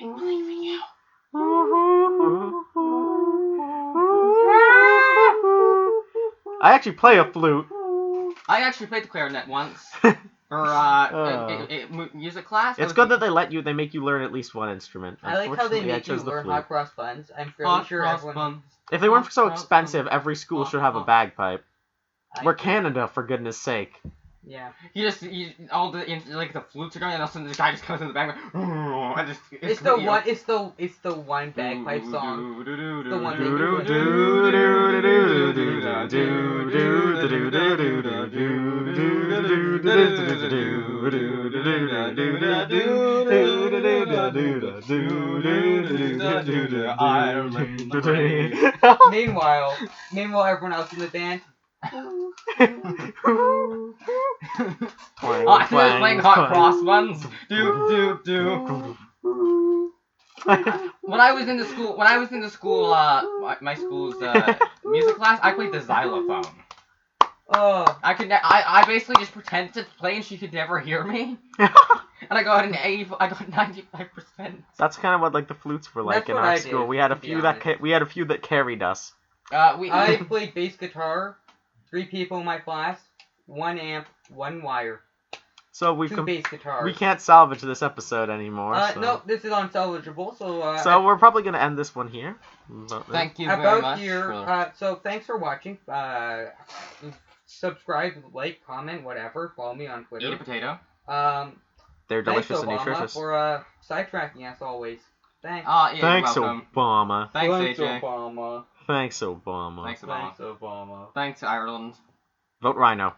[SPEAKER 1] We believe in you.
[SPEAKER 3] I actually play a flute.
[SPEAKER 2] I actually played the clarinet once. For music class.
[SPEAKER 3] It's good that they make you learn at least one instrument.
[SPEAKER 1] I like how they make you learn hot cross buns. I'm fairly sure everyone.
[SPEAKER 3] If they weren't so expensive, every school should have a bagpipe. We're Canada, for goodness sake.
[SPEAKER 1] Yeah.
[SPEAKER 2] All the flutes are going, and all of a sudden the guy just comes in the back.
[SPEAKER 1] It's the one bagpipe song. The one Meanwhile, everyone else in the band.
[SPEAKER 2] I was playing hot cross buns. Do. When I was in the school, my school's music class, I played the xylophone.
[SPEAKER 1] Oh.
[SPEAKER 2] I basically just pretended to play and she could never hear me. And I got 95%.
[SPEAKER 3] That's kind of what like the flutes were like in our school. We had a few that carried us.
[SPEAKER 1] I played bass guitar. 3 people in my class. 1 amp, 1 wire.
[SPEAKER 3] So
[SPEAKER 1] 2 bass guitars.
[SPEAKER 3] We can't salvage this episode anymore.
[SPEAKER 1] No, this is unsalvageable.
[SPEAKER 3] So we're probably gonna end this one here.
[SPEAKER 2] Thank you very much.
[SPEAKER 1] So thanks for watching. Subscribe, like, comment, whatever. Follow me on Twitter.
[SPEAKER 2] Eat a potato.
[SPEAKER 3] They're delicious and
[SPEAKER 1] Obama,
[SPEAKER 3] nutritious.
[SPEAKER 1] For sidetracking as always. Thanks.
[SPEAKER 2] Yeah,
[SPEAKER 3] Thanks,
[SPEAKER 2] you're welcome.
[SPEAKER 3] Obama.
[SPEAKER 2] Thanks, AJ.
[SPEAKER 1] Obama.
[SPEAKER 3] Thanks, Obama.
[SPEAKER 2] Thanks, Obama.
[SPEAKER 1] Thanks, Obama.
[SPEAKER 2] Thanks, Ireland.
[SPEAKER 3] Vote Rhino.